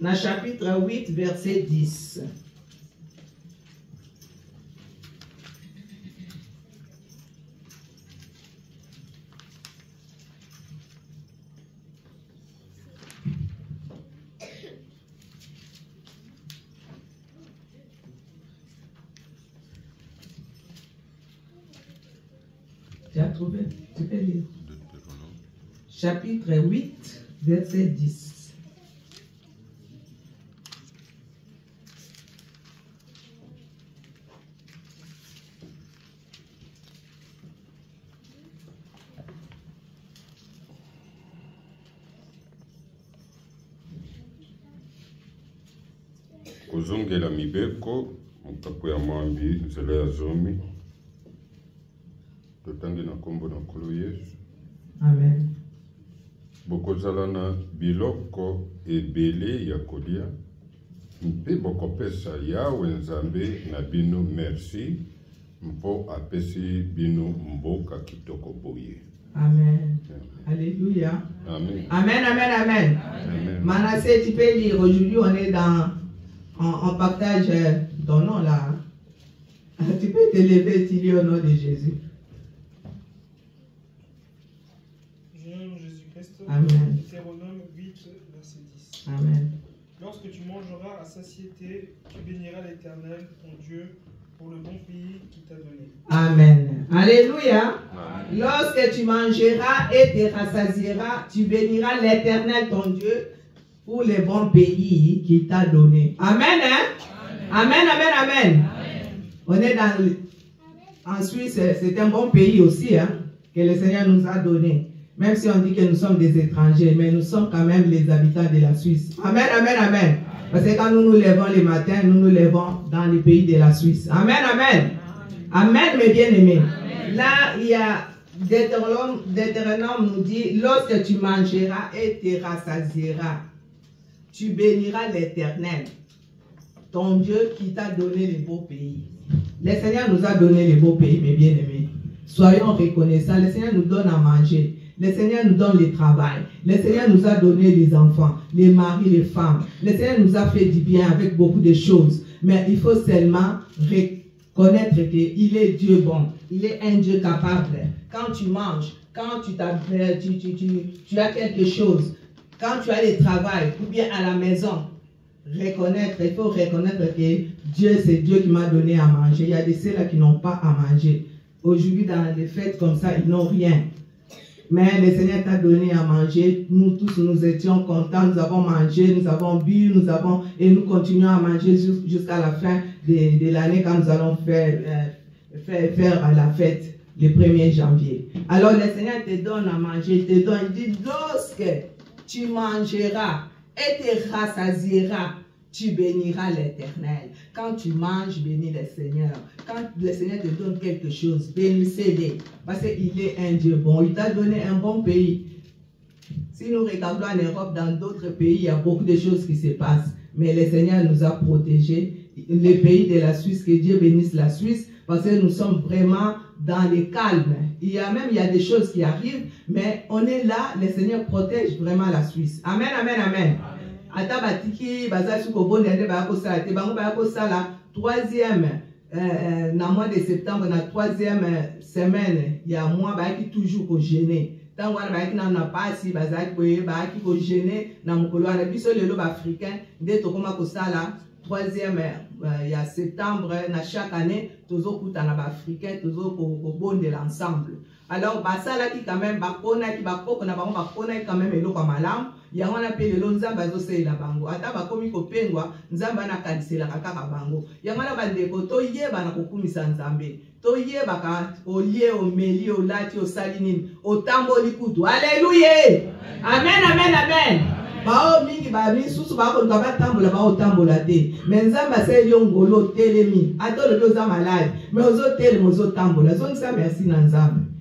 Speaker 2: dans chapitre 8, verset 10. Tu as trouvé? Tu peux lire. Chapitre 8, verset 10.
Speaker 4: Kozongela mibeko mukapo ya mwambi nzela ya zomi totangi na kombo na nkolo Yesu.
Speaker 2: Amen.
Speaker 4: Bokozala na biloko ebele ya kolia mpe bokopesa Yawe Nzambe na bino merci mpo apesi bino mboka kitoko boye.
Speaker 2: Amen. Alléluia.
Speaker 4: Amen.
Speaker 2: Amen, amen, amen.
Speaker 4: Amen.
Speaker 2: Manassé, tu peux lire. Aujourd'hui, on est on partage ton nom là. Tu peux te lever, tu lis au nom de Jésus.
Speaker 3: Jésus-Christ.
Speaker 2: Amen.
Speaker 3: Deutéronome 8, verset 10.
Speaker 2: Amen.
Speaker 3: Lorsque tu mangeras à satiété, tu béniras l'Éternel, ton Dieu, pour le bon pays qu'il t'a donné.
Speaker 2: Amen. Alléluia.
Speaker 4: Amen.
Speaker 2: Lorsque tu mangeras et te rassasieras, tu béniras l'Éternel, ton Dieu, pour le bon pays qu'il t'a donné. Amen, hein? Amen, amen, amen. On est en Suisse, c'est un bon pays aussi, hein, que le Seigneur nous a donné. Même si on dit que nous sommes des étrangers, mais nous sommes quand même les habitants de la Suisse. Amen, amen, amen. Parce que quand nous nous levons le matin, nous nous levons dans le pays de la Suisse. Amen, amen. Amen, mes bien-aimés. Là, il y a Deutéronome nous dit, lorsque tu mangeras et te rassasieras, tu béniras l'Éternel, ton Dieu qui t'a donné le beau pays. Le Seigneur nous a donné le beau pays, mes bien-aimés. Soyons reconnaissants. Le Seigneur nous donne à manger. Le Seigneur nous donne le travail. Le Seigneur nous a donné les enfants, les maris, les femmes. Le Seigneur nous a fait du bien avec beaucoup de choses. Mais il faut seulement reconnaître qu'il est Dieu bon. Il est un Dieu capable. Quand tu manges, quand tu as quelque chose, quand tu as le travail ou bien à la maison, il faut reconnaître que Dieu, c'est Dieu qui m'a donné à manger. Il y a des ceux-là qui n'ont pas à manger. Aujourd'hui, dans les fêtes comme ça, ils n'ont rien. Mais le Seigneur t'a donné à manger. Nous tous, nous étions contents. Nous avons mangé, nous avons bu, et nous continuons à manger jusqu'à la fin de l'année quand nous allons faire la fête le 1er janvier. Alors, le Seigneur te donne à manger, il dit, lorsque tu mangeras et te rassasieras, tu béniras l'Éternel. Quand tu manges, bénis le Seigneur. Quand le Seigneur te donne quelque chose, bénissez-le. Parce qu'il est un Dieu bon. Il t'a donné un bon pays. Si nous regardons en Europe, dans d'autres pays, il y a beaucoup de choses qui se passent. Mais le Seigneur nous a protégés. Le pays de la Suisse, que Dieu bénisse la Suisse, parce que nous sommes vraiment dans le calme. Il y a des choses qui arrivent, mais on est là, le Seigneur protège vraiment la Suisse. Amen, amen, amen. Ata batiki baza suko bonende ba ko sala te bango ba ko sala troisième na mois de septembre na troisième semaine ya mois ba ki toujours ko gêner tango ba ki na pasi baza ki ba ki ko gêner na mukolo na biso lelo ba africain nde to koma ko sala troisième ya septembre na chaque année tozo kuta na ba africain tozo ko bonde l'ensemble. Alors basala ki quand même ba kona ki ba koko na bango ba kona ki quand même eloko malamu. Yango na pe lelo nzamba zo se la bango ata ba komi ko pengwa nzamba na kadisela kaka bango yango na bandeko to yeba na kokumisa nzambe to yeba ka olie o meli o lati o salini o tamboli kutu. Alléluia. Amen, amen, amen. Bao mingi ba misusu ba ko ngaba tambola ba o tambola te mais nzamba se yongolo telemi ato lelo za malade mais ozo tele mozo tambola zo nsa merci na nzambe.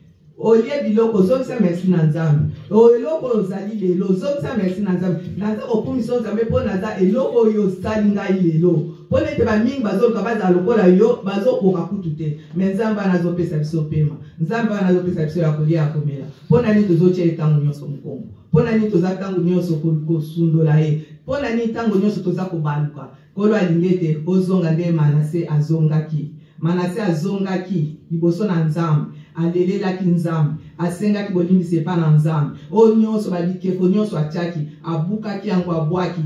Speaker 2: Olie biloko zonsa merci na nzambe. Eloko ozali lelo zonsa merci na nzambe. Naza okumisa nzambe po naza eloko oyo sali ngai lelo. Pona te ba mingi bazo kabaza lokola yo bazo koka kutute. Mais nzamba nazo pesa biso pema. Nzamba nazo pesa biso ya kolia komela. Pona ni tozo che tango nyoso mkongo. Pona ni toza tango nyoso ko sundola ye. Pona ni tango nyoso toza ko baluka. Kolo alingete ozonga nde Manase azongaki. Manase azongaki liboso na Nzambe. Alelelaki Nzambe. Asengaki bolimbisi epa na Nzambe. O nyonso babikeko nyonso atiaki. Abukaki yango abwaki.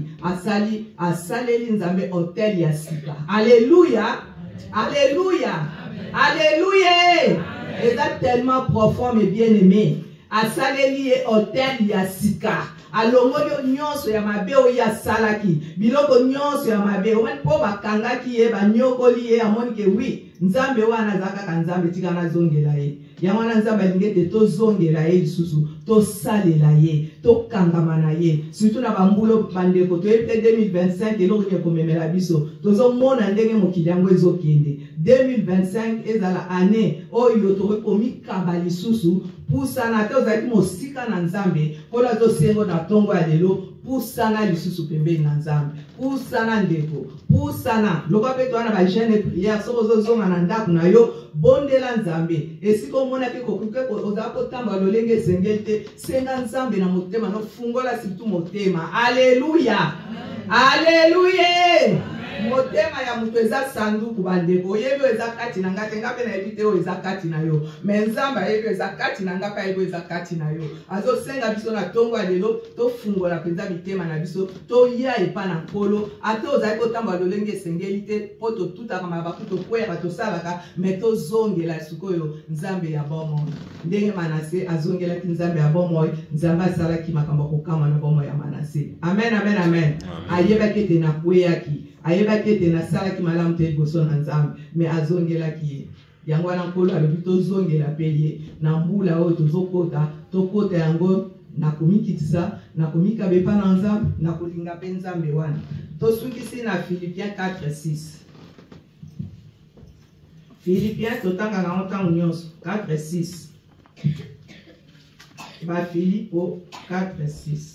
Speaker 2: Asaleli Nzambe hotel ya sika. Alléluia. Alléluia. Alléluia. Et ça tellement profond mais bien aimé. Asaleli hotel ya sika. Alongoli nyonso ya mabe o ya salaki. Biloko nyonso ya mabe. Omani po bakangaki ye banyokoli ye amoni ke oui. Nzambe wana zaka Nzambe tika na zongela ye. Ya wana Nzambe alingete to zongela ye lisusu. To salela ye. To kangama na ye. Surtout na bambulo bandeko. To epte 2025 eloko nye komemela biso. Tozo mona ndenge mokili yango ezokende. 2025 ezala année oyo tokomi kaba lisusu. Pusana te ozaki mosika na Nzambe. Kola to sengo na tongo ya lelo. Pusana lisusu pembeni na Nzambe. Pusana ndeko. Pusana. Loko pe to wana ba jeune prière soko zonga na ndako na yo bondela Nzambe. Esiko mona ke kokuke ko ozako tamba lolenge sengete senga Nzambe na motema no fungola surtout motema. Alléluia. Alléluia. Motema ya mutu eza sanduku bandeko. Oyebi eza kati na ngate ngape na ebite o eza kati na yo. Menzamba yebi eza kati na ngapa yebi eza kati na yo. Azo senga biso na tongo alelo to fungola penza bitema na biso to ya epa na nkolo. Ate ozali kotamba lolenge esengeli te poto tutaka mabaku to kwera to salaka meto zongela sikoyo Nzambe ya bomoi. Ndenge Manase azongelaki Nzambe ya bomoi, Nzambe asalaki makambo kokama na bomoi ya Manase. Amen amen amen. Ayebaki te na kweyaki. Ayebaki ete na salaki malamu te liboso na Nzambe mais azongelaki ye. Yango wana nkolo alobi tozongela pe ye na mbula oyo tozokota tokota yango na komikitisa na komikabe pa na Nzambe na kolinga pe Nzambe wana. Tosukisi na Philippiens 4:6. Philippiens totanga na ntango nyonso 4:6. Ba Philippo 4:6.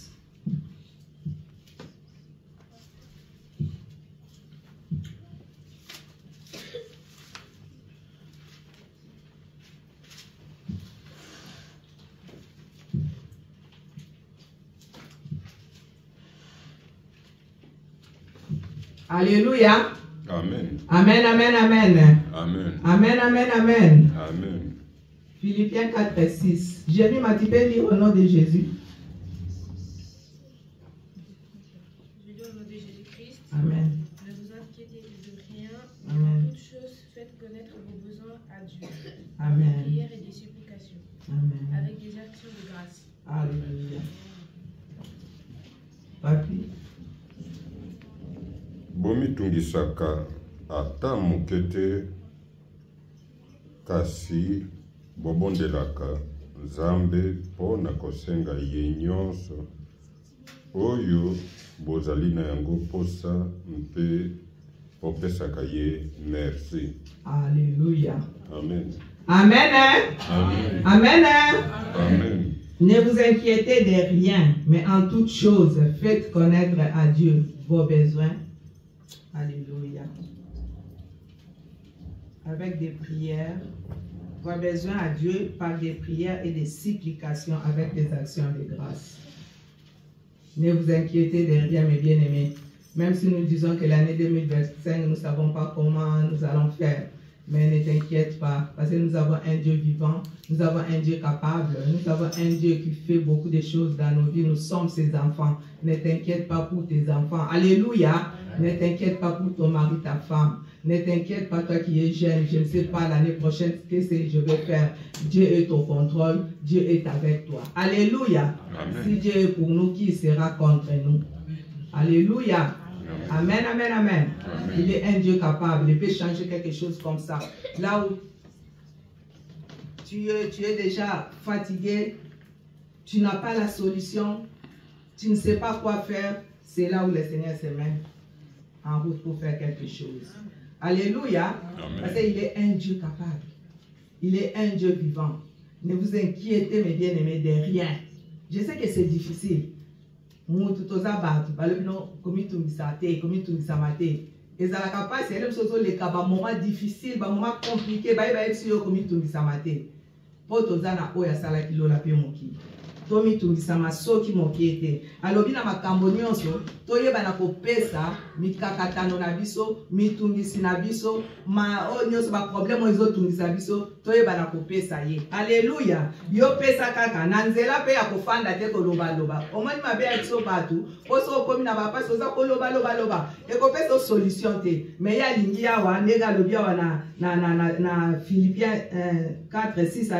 Speaker 2: Alléluia.
Speaker 4: Amen.
Speaker 2: Amen, amen, amen.
Speaker 4: Amen.
Speaker 2: Amen, amen, amen.
Speaker 4: Amen.
Speaker 2: Philippiens 4:6. Jérémie m'a dit, lire au nom de Jésus.
Speaker 6: Je lis au nom de Jésus-Christ.
Speaker 2: Amen.
Speaker 6: Ne vous inquiétez de rien.
Speaker 2: Amen.
Speaker 6: En toutes choses, faites connaître vos besoins à Dieu.
Speaker 2: Amen.
Speaker 6: Des prières et des supplications.
Speaker 2: Amen.
Speaker 6: Avec des actions de grâce.
Speaker 2: Alléluia. Papi.
Speaker 4: Bomitungisaka ata moke te kasi bobondelaka Nzambe mpo na kosenga ye nyonso oyo bozali na yango posa mpe opesaka ye merci.
Speaker 2: Alléluia.
Speaker 4: Amen.
Speaker 2: Amen.
Speaker 4: Amen.
Speaker 2: Amen.
Speaker 4: Amen.
Speaker 2: Ne vous inquiétez de rien, mais en toutes choses, faites connaître à Dieu vos besoins. Alléluia. Avec des prières, vos besoins à Dieu par des prières et des supplications avec des actions de grâce. Ne vous inquiétez de rien, mes bien-aimés. Même si nous disons que l'année 2025, nous ne savons pas comment nous allons faire. Mais ne t'inquiète pas, parce que nous avons un Dieu vivant, nous avons un Dieu capable, nous avons un Dieu qui fait beaucoup de choses dans nos vies, nous sommes ses enfants. Ne t'inquiète pas pour tes enfants. Alléluia. Ne t'inquiète pas pour ton mari, ta femme. Ne t'inquiète pas toi qui es jeune, je ne sais pas l'année prochaine ce que je vais faire. Dieu est au contrôle, Dieu est avec toi. Alléluia.
Speaker 4: Amen.
Speaker 2: Si Dieu est pour nous, qui sera contre nous? Alléluia. Amen, amen, amen. Il est un Dieu capable. Il peut changer quelque chose comme ça. Là où tu es déjà fatigué, tu n'as pas la solution, tu ne sais pas quoi faire, c'est là où le Seigneur se met en route pour faire quelque chose. Alléluia.
Speaker 4: Amen.
Speaker 2: Parce qu'il est un Dieu capable. Il est un Dieu vivant. Ne vous inquiétez, mes bien-aimés, de rien. Je sais que c'est difficile. ezalaka pasi ele biso toleka bamoment difficile bamoment compliqué bayeba biso yo komitungisama te mpo toza na oyo asalaki lola mpe mokili tomitungisama soki mokie te alobi na makambo nyonso toyeba na kopesa mikakatano na biso mitungisi na biso oyo nyonso baproblème oyo ezotungisa biso toyeba na kopesa ye alleluya yo pesa kaka na nzela mpe ya kofanda te kolobaloba omoni mabe ya biso bato mpo so okomi na bapasi oza kolobaloba ekopesa solution te me ye alingi awa ndenge alobi awa na Philippiens 4:6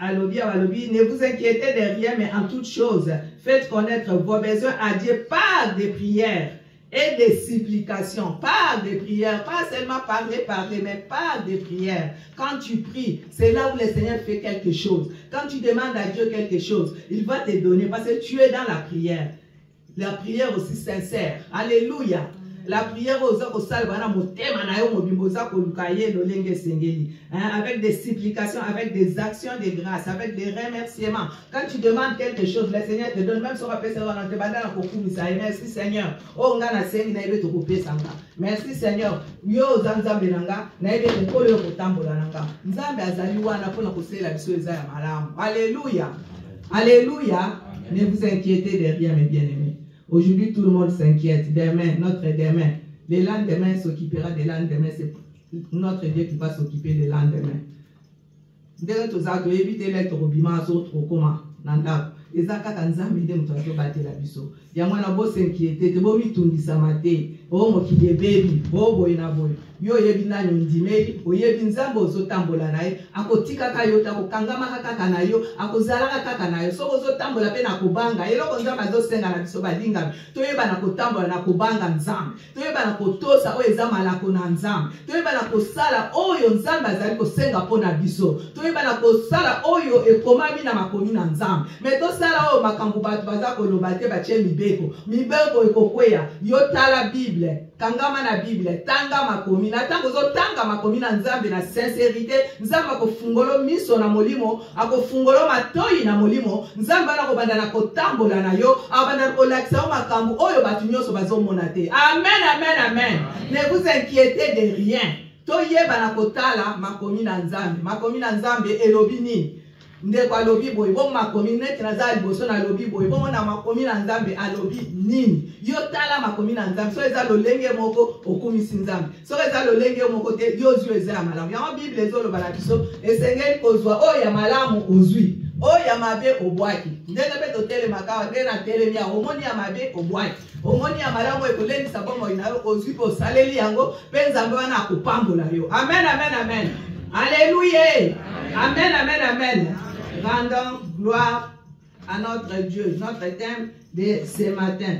Speaker 2: alobi ne vous inquiétez de rien mais en toute chose faites connaître vos besoins à Dieu par des prières et des supplications, par des prières, pas seulement parler, mais par des prières. Quand tu pries, c'est là où le Seigneur fait quelque chose. Quand tu demandes à Dieu quelque chose, il va te donner parce que tu es dans la prière. La prière aussi sincère. Alléluia. La prière avec des supplications, avec des actions de grâce, avec des remerciements. Quand tu demandes quelque chose, le Seigneur te donne même son rappel. Merci Seigneur. Merci Seigneur. Alléluia. Alléluia. Ne vous inquiétez de rien, mes bien-aimés. Aujourd'hui, tout le monde s'inquiète. Demain, notre demain. Le lendemain s'occupera des lendemain. C'est notre Dieu qui va s'occuper des lendemain. Dès que tu as évité l'être au bima, autre comment nanda. Les akaka nzambe de mutazo bate la biso. Ya mwana bo s'inquiéter, te bo mitungisa mate. O mokide baby, bo boy na boy. Yo yebi na ndimeli, o yebi nzambo ozotambola naye, akotika kayota kokangama kaka na yo, akozalaka kaka na yo. Soko ozotambola pe na kobanga, eloko nzambe azosenga na biso badinga. Toyeba na kotambola na kobanga nzambe. Toyeba na kotosa oyo eza malako na nzambe. Toyeba na kosala oyo nzambe azali kosenga pona biso. Toyeba na kosala oyo ekomami na makomi na nzambe. Mais tosala oyo makambo bato baza koloba te batie mibeko. Mibeko ekokweya, yo tala Bible, kangama na Bible, tanga makomi. Na tango zo tanga makomi na nzambe na sincérité, nzambe akofungolo miso na molimo, akofungolo matoyi na molimo, nzambe akobanda na kotambola na yo, abanda kolakisa makambo oyo batu nyonso bazomona te. Amen, amen, amen. Ne vous inquiétez de rien. Toyeba na kotala makomi na nzambe. Makomi na nzambe elobi nini? Ndeko alobi boy bon makomi neti naza liboso na alobi boy bon na makomi na nzambe alobi nini yo tala makomi na nzambe so eza lolenge moko okumisi nzambe so eza lolenge moko te yo zwi eza ya malamu yango bible ezoloba na biso esengeli kozwa oyo ya malamu ozwi oyo ya mabe obwaki ndenge pe totelemaka ndenge na telemi ya omoni ya mabe obwaki omoni ya malamu ekolendisa bomoi na yo ozwi mpe osaleli yango mpe nzambe wana akopambola yo amen amen amen alléluia amen amen amen. Rendons gloire à notre Dieu. Notre thème de ce matin.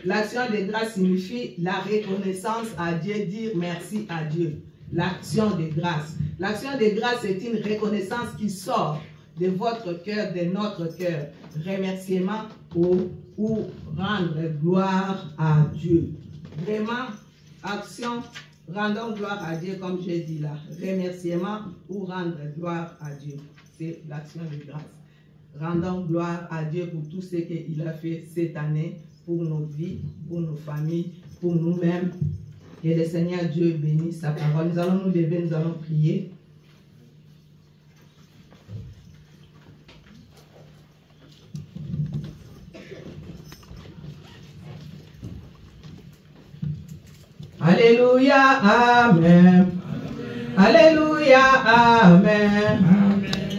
Speaker 2: L'action de grâce signifie la reconnaissance à Dieu, dire merci à Dieu. L'action de grâce. L'action de grâce, c'est une reconnaissance qui sort de votre cœur, de notre cœur. Remerciement ou rendre gloire à Dieu. Vraiment, action, rendons gloire à Dieu, comme j'ai dit là. Remerciement ou rendre gloire à Dieu. C'est l'action de grâce. Rendons gloire à Dieu pour tout ce qu'il a fait cette année, pour nos vies, pour nos familles, pour nous-mêmes. Que le Seigneur Dieu bénisse sa parole. Nous allons nous lever, nous allons prier. Alléluia, amen. Alléluia, amen.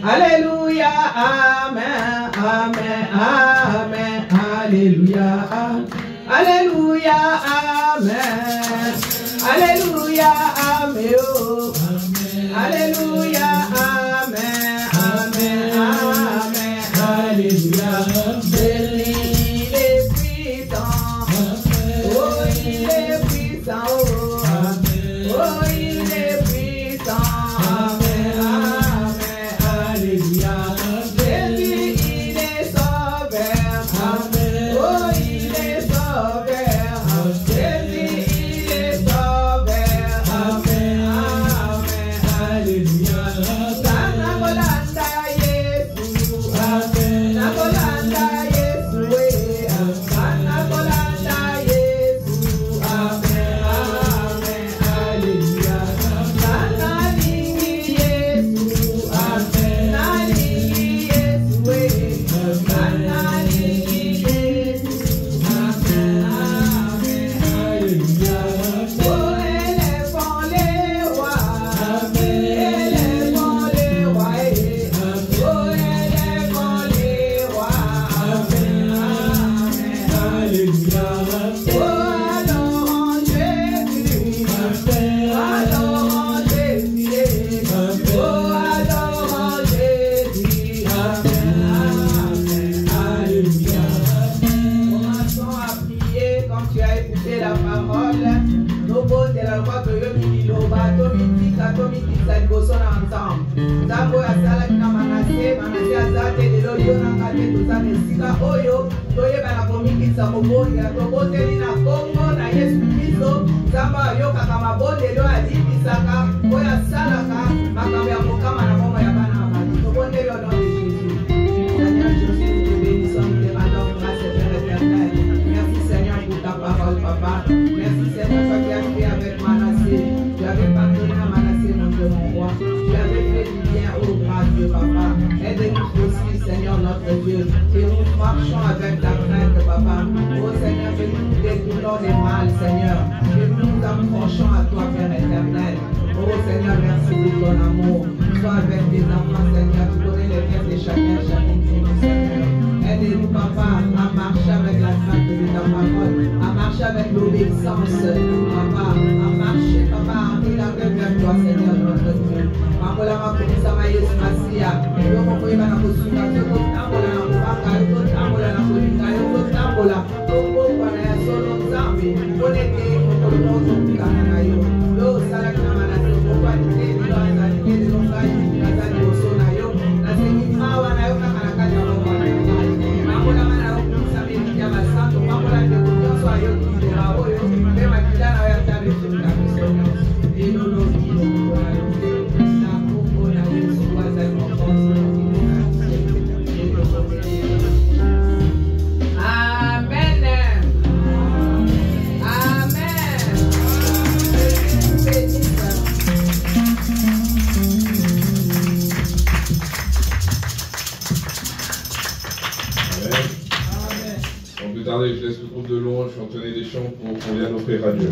Speaker 2: Alléluia, amen, amen, amen, alléluia, alléluia, amen, alléluia, amen, oh. Alléluia, amen, amen, amen, alléluia, il est puissant, oh il est puissant, oh il est puissant, amen, amen, alléluia, Jésus il est sauveur, amen, oh il est sauveur, Jésus il est sauveur, amen, amen, alléluia. nzambe oyo asalaki na manase aza te lelo yo nanga te toza na esika oyo toyebana komikisa kobondela tobondeli na kombo na yesu kristo nzambe ayokaka mabondelo alimbisaka oyo asalaka makambo ya kokama na bomoi ya bana na bato tobondeli au nom de jésus. Seigneur Jésus, nous te bénissons, nous te rendons grâce et Père éternel. Merci Seigneur pour ta parole, Papa. Merci Seigneur, toi qui as fait avec Manassé. Tu avais pardonné à Manassé, mon Dieu, mon roi. Tu avais fait du bien au grand Dieu, Papa. Aide-nous aussi, Seigneur, notre Dieu. Et nous marchons avec ta crainte, Papa. Oh Seigneur, que nous détournons les mal, Seigneur. Que nous nous approchons à toi, Père éternel. Oh Seigneur, merci pour ton amour. Sois avec tes enfants, Seigneur. Tu connais les rêves de chacun, Seigneur. Aide-nous, Papa, à marcher avec la crainte de ta parole, à marcher avec l'obéissance, Papa, à marcher, Papa, à regarder vers toi, Seigneur, notre Dieu. Mamola makumisa Yesu Masia, yoko kuiba na kusuka, yoko tambola na kubaka, yoko tambola na kulinga, yoko tambola, yoko kwa na ya solo nzambi, koneke mokolo mozo kukana na yo. Yo sala kina manase, yoko kwa nite, nilo azali, nilo ngaji, azali oso na yo, na sengi mawa na yo kakanakanya mokwa na yo. Mamola mana okumisa mimi ya masanto, mamola ndeko nyoso ayo kidera oyo, bema kidana ya tabi sunga kusona. Ilo lo kilo kwa yo.
Speaker 7: Sans plus tarder, je laisse le groupe de louange chantonner des chants pour qu'on vienne offrir à Dieu.